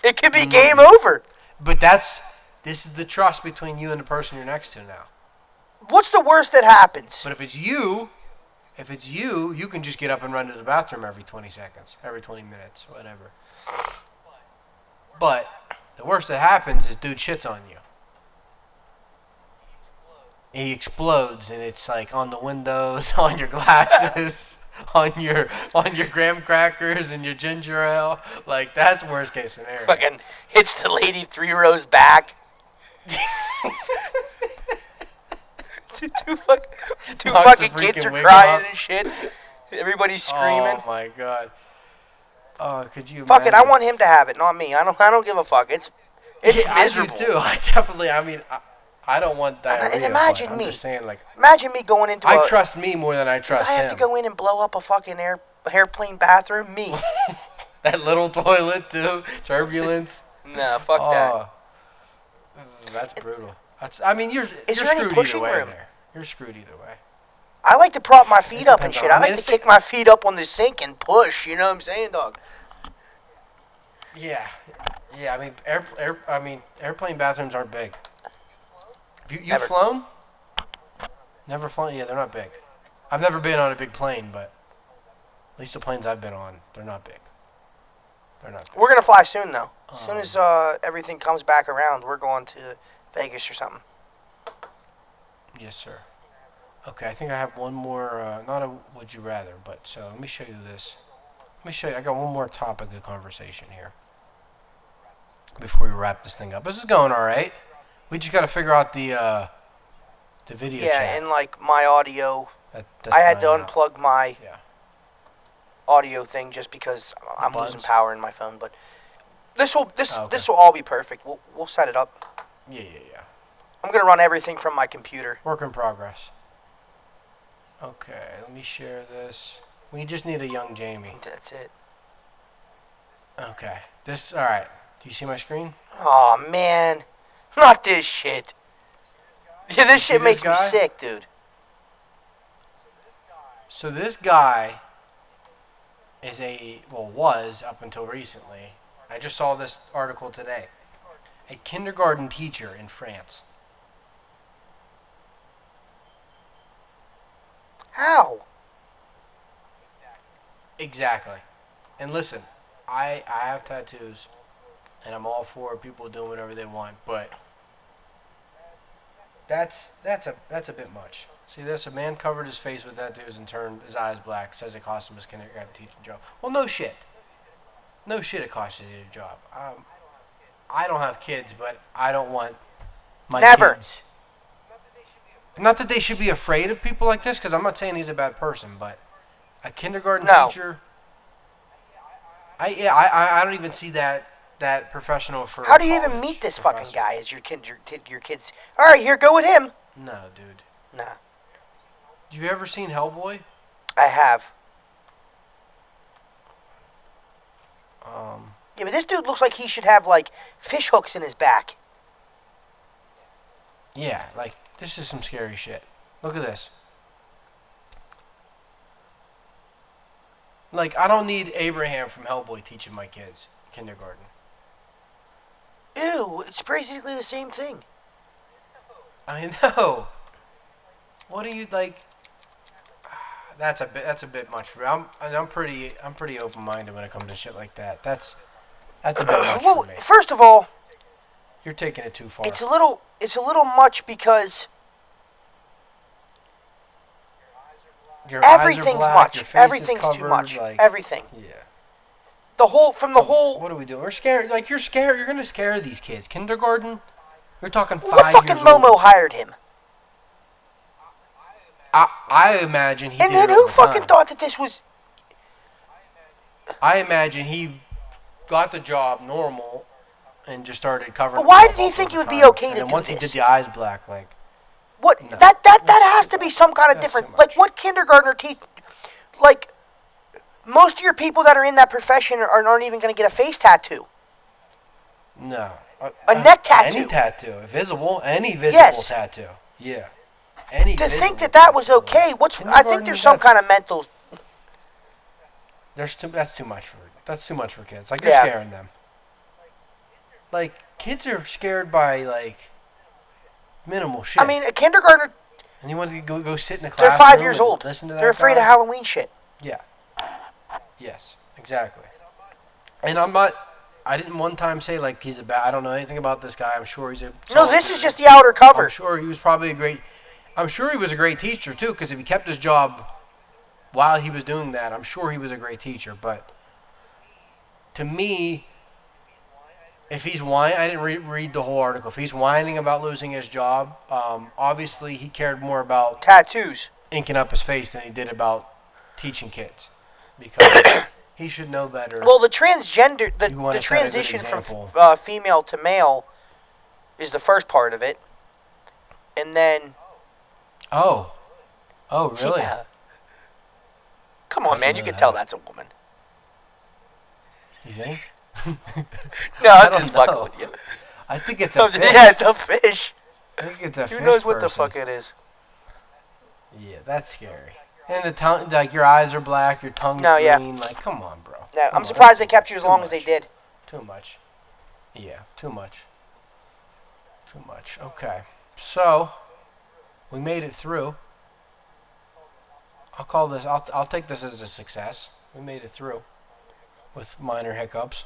it could be game over. But this is the trust between you and the person you're next to now. What's the worst that happens? But if it's you, you can just get up and run to the bathroom every 20 seconds, every 20 minutes, whatever. But the worst that happens is dude shits on you. He explodes, and it's like on the windows, on your glasses, on your graham crackers and your ginger ale. Like, that's worst case scenario. Fucking hits the lady 3 rows back. two fucking kids are crying and shit. Everybody's screaming. Oh my god. Oh, could you? Fuck it, I want him to have it, not me. I don't give a fuck. It's miserable. I do too. I definitely. I don't want diarrhea. And imagine I'm me. Just saying, like, imagine me going into. I trust me more than I trust him. I have to go in and blow up a fucking airplane bathroom. Me. That little toilet too. Turbulence. No, fuck that. That's brutal. You're there screwed either way room? there. You're screwed either way. I like to prop my feet up and shit. I like to kick my feet up on the sink and push. You know what I'm saying, dog? Yeah. Airplane bathrooms aren't big. You've flown? Never flown? Yeah, they're not big. I've never been on a big plane, but at least the planes I've been on, they're not big. We're going to fly soon, though. As soon as everything comes back around, we're going to Vegas or something. Yes, sir. Okay, I think I have one more, not a would you rather, but so let me show you this. I got one more topic of conversation here before we wrap this thing up. This is going all right. We just got to figure out the video chat. Yeah, and like my audio, I had to unplug my audio thing just because I'm losing power in my phone. But this will all be perfect. We'll set it up. Yeah. I'm gonna run everything from my computer. Work in progress. Okay, let me share this. We just need a young Jamie. That's it. Okay. All right. Do you see my screen? Oh man, not this shit. Yeah, this shit makes me sick, dude. So this guy was up until recently. I just saw this article today. A kindergarten teacher in France. How? Exactly. And listen, I have tattoos, and I'm all for people doing whatever they want, but that's a bit much. See this? A man covered his face with tattoos and turned his eyes black. Says it cost him his kindergarten teaching job. Well, no shit. No shit, it cost you your job. I don't have kids, but I don't want my Never. kids. Not that they should be afraid of people like this, because I'm not saying he's a bad person, but a kindergarten teacher. I don't even see that professional for. How do you even meet this fucking guy as your kids? All right, here, go with him. No, dude. Nah. Have you ever seen Hellboy? I have. Yeah, but this dude looks like he should have like fish hooks in his back. Yeah, like this is some scary shit. Look at this. Like, I don't need Abraham from Hellboy teaching my kids kindergarten. Ew, it's basically the same thing. I know. What do you like? That's a bit much for me. I'm pretty open-minded when it comes to shit like that. That's a bit much for me. First of all, you're taking it too far. It's a little much because everything's much. Everything's too much. Like, everything. Yeah. What are we doing? We're scared. Like, you're scared. You're gonna scare these kids. Kindergarten. You're talking 5 years old. Fucking Momo hired him. I imagine he. And then who fucking thought that this was? I imagine he got the job normal and just started covering. But why did he think it would be okay to do this? And once he did the eyes black, like. What? No, that has to be some kind of different. Like, what kindergartner teach? Like, most of your people that are in that profession aren't even going to get a face tattoo. No. A neck tattoo. Any tattoo, any visible tattoo. Yeah. To think that was okay. I think there's some kind of mental. That's too much for kids. Like, you're scaring them. Like, kids are scared by like minimal shit. I mean, a kindergartner. And you want to go sit in the classroom. They're 5 years old. Listen to that. They're afraid of Halloween shit. Yeah. Yes, exactly. And I didn't one time say like he's a bad. I don't know anything about this guy. I'm sure he's a. No, this is just the outer cover. I'm sure he was probably I'm sure he was a great teacher too, because if he kept his job while he was doing that, I'm sure he was a great teacher. But to me, if he's whining, I didn't read the whole article. If he's whining about losing his job, obviously he cared more about tattoos, inking up his face, than he did about teaching kids, because he should know better. Well, the transition from female to male is the first part of it, and then. Oh, really? Yeah. Come on, man! You can tell that's a woman. You think? No, I'm just fucking with you. I think it's a fish. Yeah, it's a fish. I think it's a fish. Who knows what the fuck it is? Yeah, that's scary. And the tongue, like your eyes are black, your tongue's green. Like, come on, bro. No, I'm surprised they kept you as long as they did. Too much. Yeah, too much. Too much. Okay, so we made it through. I'll call this. I'll take this as a success. We made it through, with minor hiccups.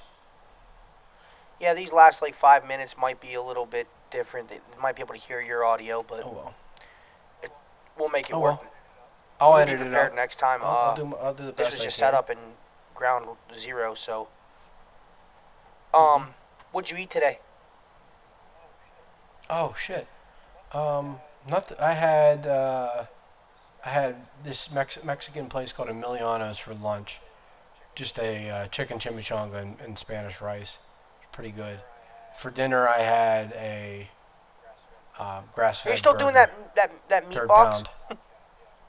Yeah, these last like 5 minutes might be a little bit different. They might be able to hear your audio, but we'll make it work. Well. I'll edit it up next time. I'll do the best. This was just set up in ground zero, so. What'd you eat today? Oh shit. Nothing. I had this Mexican place called Emiliano's for lunch. Just a chicken chimichanga and Spanish rice. It's pretty good. For dinner, I had a grass-fed. Are you still doing that meat third box? Pound.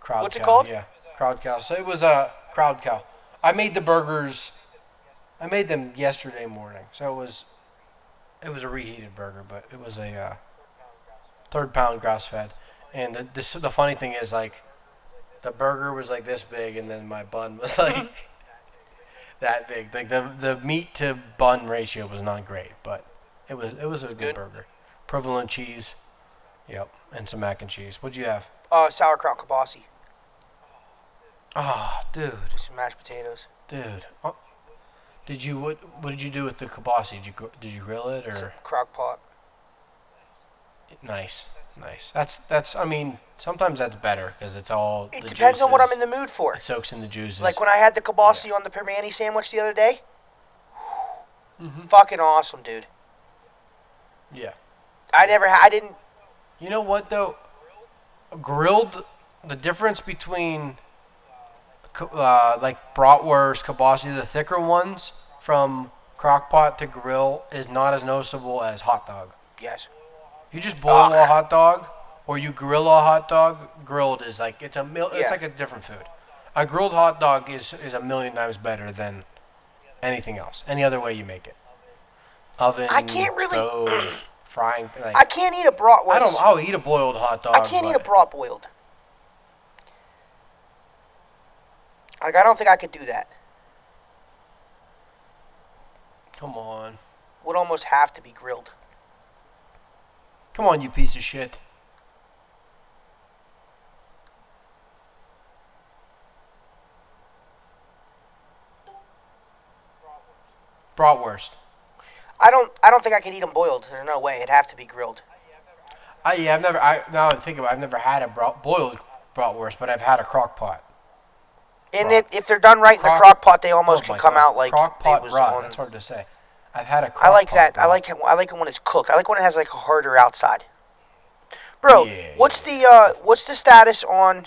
Crowd What's cow, it called? Yeah, crowd cow. So it was a crowd cow. I made the burgers. I made them yesterday morning. So it was a reheated burger, but it was a third pound grass fed. And the funny thing is, like, the burger was like this big, and then my bun was like that big. Like the meat to bun ratio was not great, but it was a good burger. Provolone cheese, yep, and some mac and cheese. What'd you have? Sauerkraut kibasi. Oh, dude. Some mashed potatoes. Dude. Oh. What did you do with the kibasi? Did you grill it or? It's a crock pot. Nice. That's. I mean, sometimes that's better because it's all. It depends on what I'm in the mood for. It soaks in the juices. Like when I had the kibasi on the permani sandwich the other day. Fucking awesome, dude. Yeah. I didn't. You know what though? Grilled. The difference between like bratwurst, kibasi, the thicker ones from crockpot to grill is not as noticeable as hot dog. Yes. If you just boil a hot dog or you grill a hot dog, grilled is like it's like a different food. A grilled hot dog is a million times better than anything else. Any other way you make it. Oven, I can't really stove, frying. Like, I can't eat a bratwurst. I'll eat a boiled hot dog. I can't eat a brat boiled. Like, I don't think I could do that. Come on. Would almost have to be grilled. Come on, you piece of shit. Bratwurst. I don't think I could eat them boiled. There's no way. It'd have to be grilled. Now I'm thinking about it, I've never had a boiled bratwurst, but I've had a crock pot. And if they're done right in the crock pot, they almost can come out like crock pot it was brat. on. That's hard to say. I've had a crock I like pot that. brat. I like it when it's cooked. I like when it has like a harder outside. Bro, what's the status on?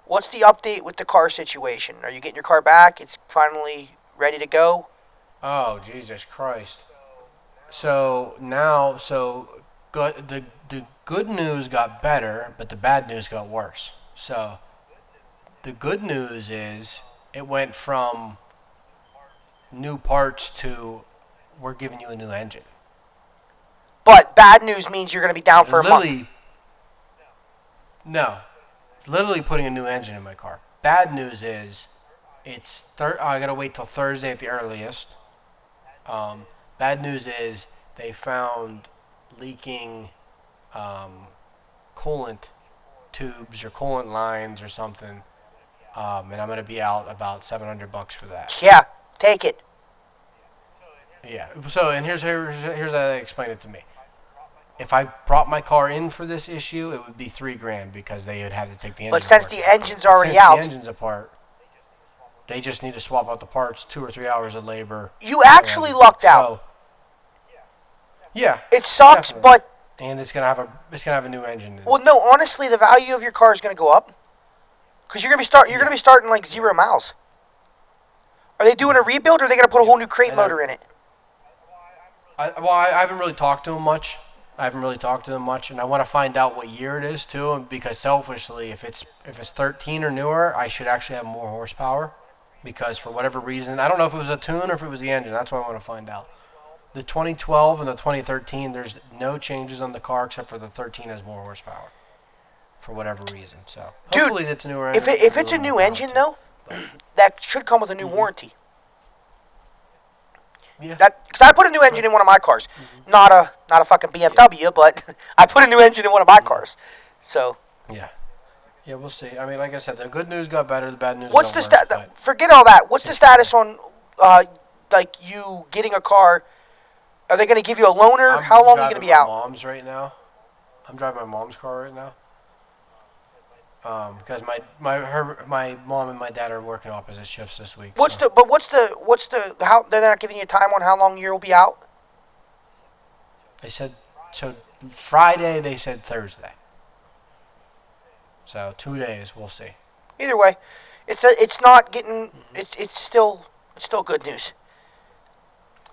What's the update with the car situation? Are you getting your car back? It's finally ready to go. Oh, Jesus Christ. So now, the good news got better, but the bad news got worse. So the good news is it went from new parts to we're giving you a new engine. But bad news means you're going to be down for a month. No. It's literally putting a new engine in my car. Bad news is I got to wait till Thursday at the earliest. Bad news is they found leaking coolant tubes or coolant lines or something, and I'm gonna be out about $700 for that. Yeah, take it. Yeah. So and here's how they explained it to me. If I brought my car in for this issue, it would be $3,000 because they would have to take the engine. But since apart. the engine's already Since out, the engine's apart. They just need to swap out the parts, 2 or 3 hours of labor. You actually lucked out. Yeah. It sucks, definitely. but and it's gonna have a new engine. well, no, honestly, the value of your car is gonna go up because you're gonna be starting like 0 miles. Are they doing a rebuild, or are they gonna put a whole new crate motor in it? I haven't really talked to them much. And I want to find out what year it is too, because selfishly, if it's 13 or newer, I should actually have more horsepower. Because for whatever reason, I don't know if it was a tune or if it was the engine. That's what I want to find out. The 2012 and the 2013, there's no changes on the car except for the 13 has more horsepower. For whatever reason, so hopefully that's newer. If it's a new engine though, that should come with a new warranty. Yeah. Because I put a new engine in one of my cars, not a fucking BMW, but I put a new engine in one of my cars. So. Yeah, we'll see. I mean, like I said, the good news got better, the bad news What's got the worse. Forget all that. What's the status on, like you getting a car? Are they going to give you a loaner? How long are you going to be out? I'm driving my mom's car right now. Because my mom and my dad are working opposite shifts this week. How they're not giving you time on how long you'll be out? They said so Friday. They said Thursday. So 2 days. We'll see. Either way, it's not getting. It's still good news.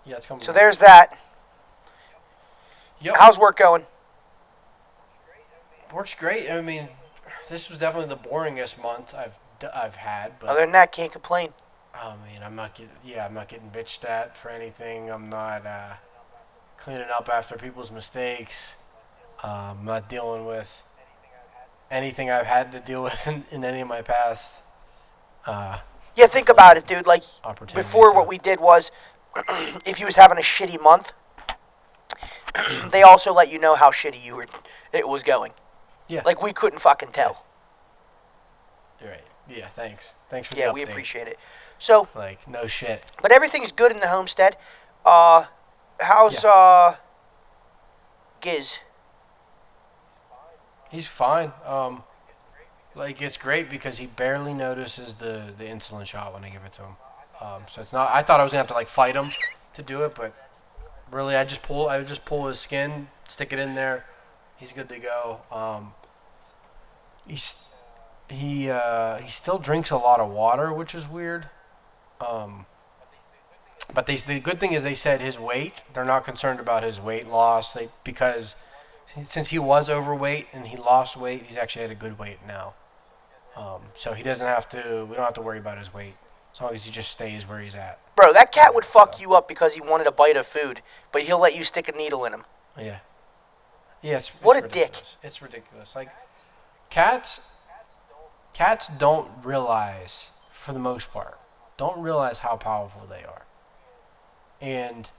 Yeah, it's coming. So there's that. Yep. How's work going? Works great. I mean, this was definitely the boringest month I've had. But other than that, can't complain. I mean, I'm not getting bitched at for anything. I'm not cleaning up after people's mistakes. I'm not dealing with anything I've had to deal with in any of my past. Yeah, think about it, dude. Like before, so. what we did was, if you was having a shitty month, they also let you know how shitty it was going. Yeah. Like we couldn't fucking tell. You're right. Yeah. Thanks for the update. Yeah, we appreciate it. So. Like no shit. But everything's good in the homestead. How's Giz? He's fine. Like it's great because he barely notices the insulin shot when I give it to him. So it's not. I thought I was gonna have to like fight him to do it, but Really, I would just pull his skin, stick it in there. He's good to go. He still drinks a lot of water, which is weird. But the good thing is they said his weight. They're not concerned about his weight loss. Because since he was overweight and he lost weight, he's actually at a good weight now. So he doesn't have to. We don't have to worry about his weight as long as he just stays where he's at. Bro, that cat would fuck you up because he wanted a bite of food, but he'll let you stick a needle in him. Yeah. Yeah. What it's a ridiculous. dick. It's ridiculous. Like cats don't realize, for the most part, don't realize how powerful they are. And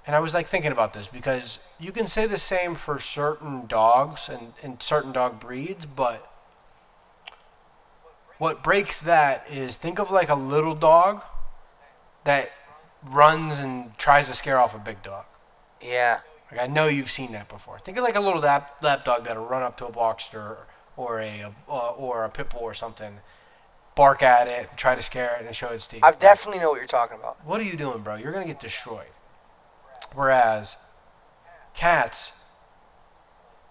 I was like thinking about this because you can say the same for certain dogs and certain dog breeds, but what breaks that is think of like a little dog that runs and tries to scare off a big dog. Yeah. Like I know you've seen that before. Think of like a little lap dog that'll run up to a boxer or a pit bull or something, bark at it, try to scare it, and show its teeth. I definitely know what you're talking about. What are you doing, bro? You're gonna get destroyed. Whereas cats,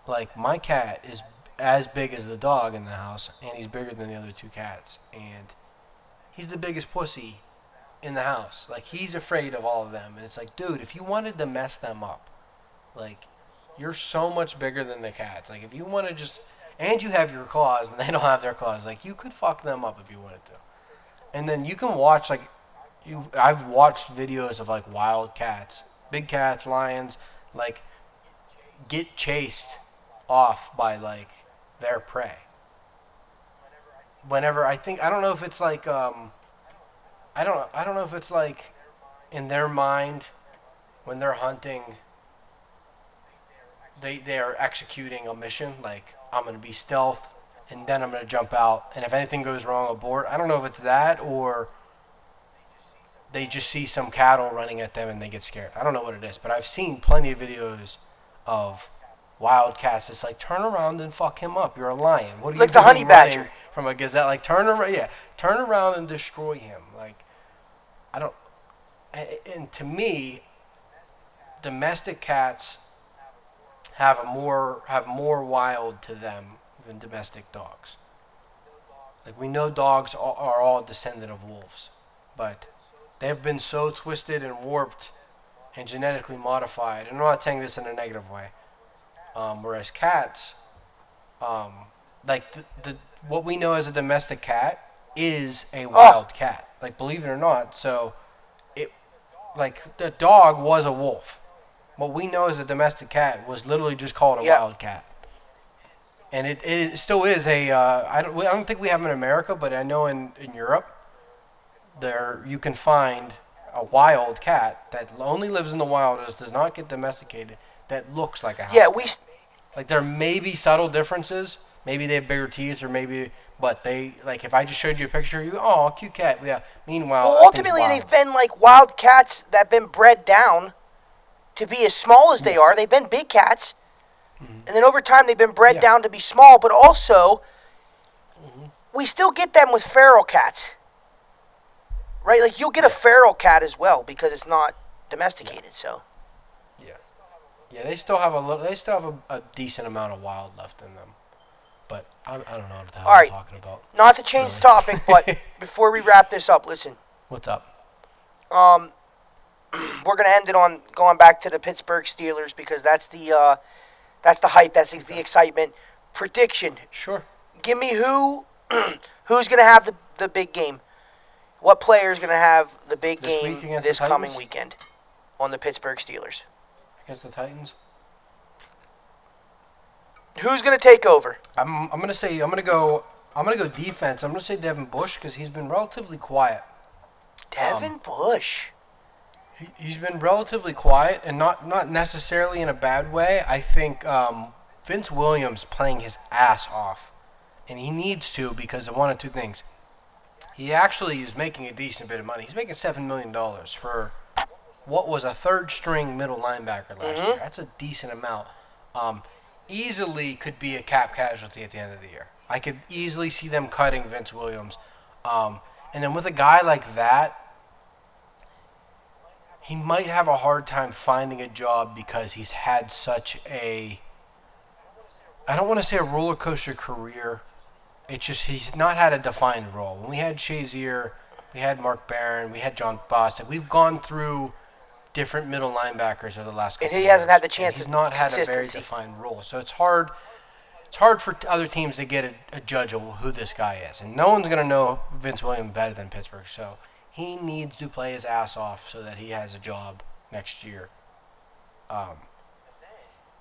like my cat is as big as the dog in the house, and he's bigger than the other two cats, and he's the biggest pussy in the house. Like he's afraid of all of them, and it's like, dude, if you wanted to mess them up, like you're so much bigger than the cats. Like if you want to just, and you have your claws, and they don't have their claws, like you could fuck them up if you wanted to. And then you can watch I've watched videos of like wild cats, big cats, lions, like get chased off by like their prey. Whenever I don't know if it's like I don't know if it's like in their mind when they're hunting they are executing a mission, like I'm gonna be stealth and then I'm gonna jump out, and if anything goes wrong, abort. I don't know if it's that or they just see some cattle running at them and they get scared. I don't know what it is, but I've seen plenty of videos of wild cats. It's like turn around and fuck him up. You're a lion. What are like you the doing honey badger from a gazelle? Like turn around and destroy him. Like I don't. And to me, domestic cats have more wild to them than domestic dogs. Like we know dogs are all descendant of wolves, but they've been so twisted and warped and genetically modified. And I'm not saying this in a negative way. Whereas cats, like what we know as a domestic cat is a wild cat. Like believe it or not, so like the dog was a wolf. What we know as a domestic cat was literally just called a wild cat. And it still is a. I don't think we have them in America, but I know in Europe, there you can find a wild cat that only lives in the wild, does not get domesticated, that looks like a house cat. Like there may be subtle differences. Maybe they have bigger teeth, or maybe, but they like if I just showed you a picture, cute cat. Yeah. Meanwhile, well, ultimately they've been like wild cats that have been bred down to be as small as they are. They've been big cats, and then over time they've been bred down to be small. But also, we still get them with feral cats, right? Like you'll get a feral cat as well because it's not domesticated. So. Yeah, they still have a decent amount of wild left in them, but I don't know what the hell I'm talking about. Not to change the topic, but before we wrap this up, listen. What's up? We're gonna end it on going back to the Pittsburgh Steelers because that's the hype, that's the excitement. Prediction. Sure. Give me who's gonna have the big game. What player is gonna have the big game this coming weekend on the Pittsburgh Steelers? Against the Titans. Who's gonna take over? I'm gonna go defense. I'm gonna say Devin Bush because he's been relatively quiet. Devin Bush. He's been relatively quiet and not necessarily in a bad way. I think Vince Williams playing his ass off, and he needs to because of one of two things. He actually is making a decent bit of money. He's making $7 million for what was a third-string middle linebacker last year. That's a decent amount. Easily could be a cap casualty at the end of the year. I could easily see them cutting Vince Williams. And then with a guy like that, he might have a hard time finding a job because he's had such a, I don't want to say a roller coaster career. It's just he's not had a defined role. When we had Shazier, we had Mark Barron, we had John Bostic. We've gone through different middle linebackers over the last couple And he years, hasn't had the chance. He's not had a very defined role, so it's hard. It's hard for other teams to get a judge of who this guy is, and no one's gonna know Vince Williams better than Pittsburgh. So he needs to play his ass off so that he has a job next year.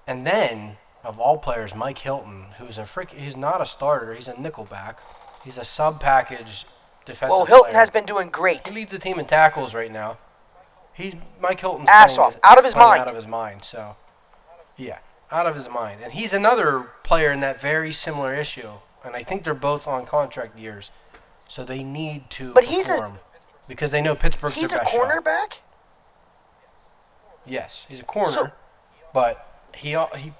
And then, of all players, Mike Hilton, he's not a starter, he's a nickelback. He's a sub-package defensive player. Well, Hilton has been doing great. He leads the team in tackles right now. Mike Hilton's Ass off, out of his mind. Out of his mind, so, yeah, out of his mind. And he's another player in that very similar issue, and I think they're both on contract years, so they need to perform because they know Pittsburgh's their best shot. He's a cornerback? Yes, he's a corner, but he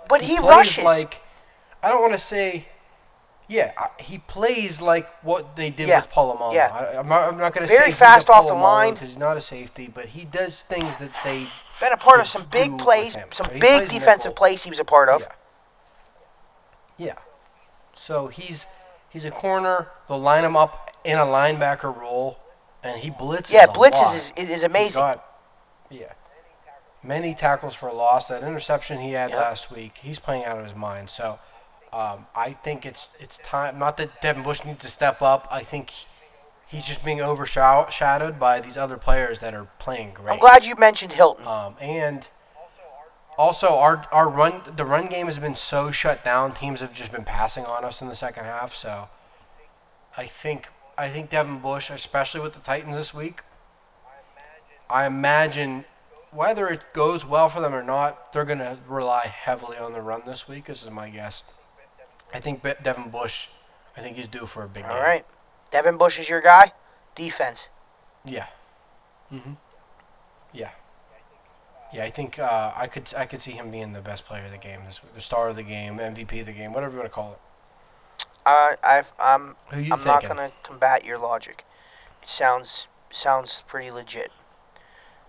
plays rushes. Like, I don't want to say, he plays like what they did with Polamalu. Yeah. I'm not going to say very fast off the line because he's not a safety, but he does things that they been a part of some big plays, some big defensive plays he was a part of. Yeah. So he's a corner. They'll line him up in a linebacker role, and he blitzes. Yeah, a lot. is amazing. Many tackles for a loss. That interception he had last week, he's playing out of his mind. So I think it's time. Not that Devin Bush needs to step up. I think he's just being overshadowed by these other players that are playing great. I'm glad you mentioned Hilton. And also the run game has been so shut down. Teams have just been passing on us in the second half. So I think Devin Bush, especially with the Titans this week, I imagine whether it goes well for them or not, they're going to rely heavily on the run this week. This is my guess. I think Devin Bush, he's due for a big game. All right. Devin Bush is your guy? Defense. Yeah. Yeah. Yeah, I think I could see him being the best player of the game this week, the star of the game, MVP of the game, whatever you want to call it. I'm Who not going to combat your logic. It sounds pretty legit.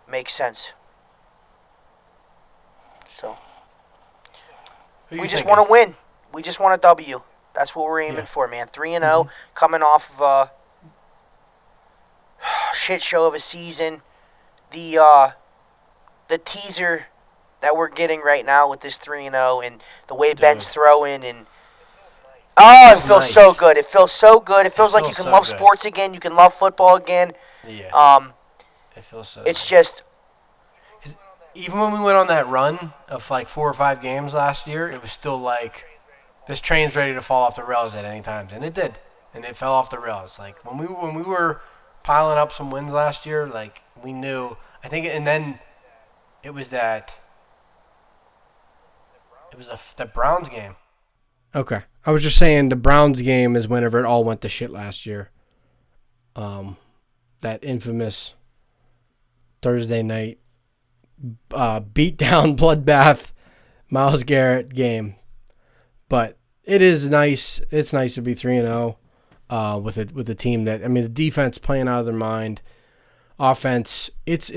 Makes sense. So we just want to win. We just want a W. That's what we're aiming for, man. 3-0, coming off of a shit show of a season. The teaser that we're getting right now with this 3-0 and the way Ben's throwing and it feels so good. It feels so good. It feels like you can love sports again. You can love football again. Yeah. It feels so. It's just. Even when we went on that run of like 4 or 5 games last year, it was still like this train's ready to fall off the rails at any time, and it did, and it fell off the rails. Like when we were piling up some wins last year, like we knew. I think, and then it was the Browns game. Okay, I was just saying the Browns game is whenever it all went to shit last year. That infamous Thursday night beat down bloodbath Myles Garrett game. But it is nice. It's nice to be 3-0 with a team that, the defense playing out of their mind. Offense, it's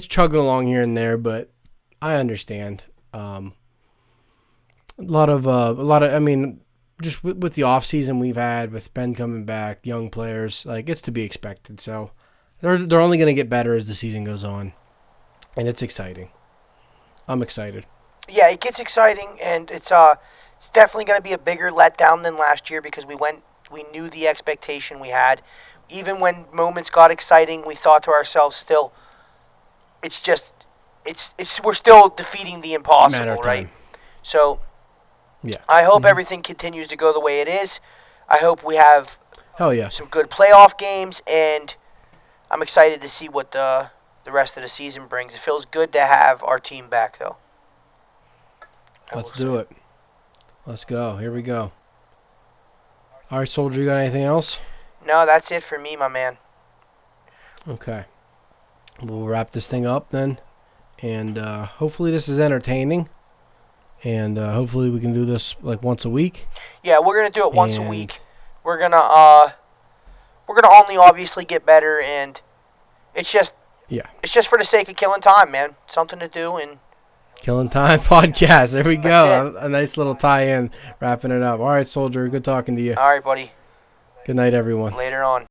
chugging along here and there, but I understand. A lot of just with the offseason we've had with Ben coming back, young players, like it's to be expected. So they're only going to get better as the season goes on. And it's exciting. I'm excited. Yeah, it gets exciting, and it's definitely going to be a bigger letdown than last year because we knew the expectation we had. Even when moments got exciting, we thought to ourselves, still, we're still defeating the impossible, right? So, yeah, I hope everything continues to go the way it is. I hope we have some good playoff games, and I'm excited to see what the rest of the season brings. It feels good to have our team back, though. Let's do it. Let's go. Here we go. All right, Soldier, you got anything else? No, that's it for me, my man. Okay. We'll wrap this thing up then. And hopefully this is entertaining. And hopefully we can do this like once a week. Yeah, we're going to do it once a week. We're going to only obviously get better, and it's just Yeah. It's just for the sake of killing time, man. Something to do, and Killing Time podcast. There we go. That's A nice little tie-in, wrapping it up. All right, Soldier. Good talking to you. all right, buddy. Good night, everyone. Later on.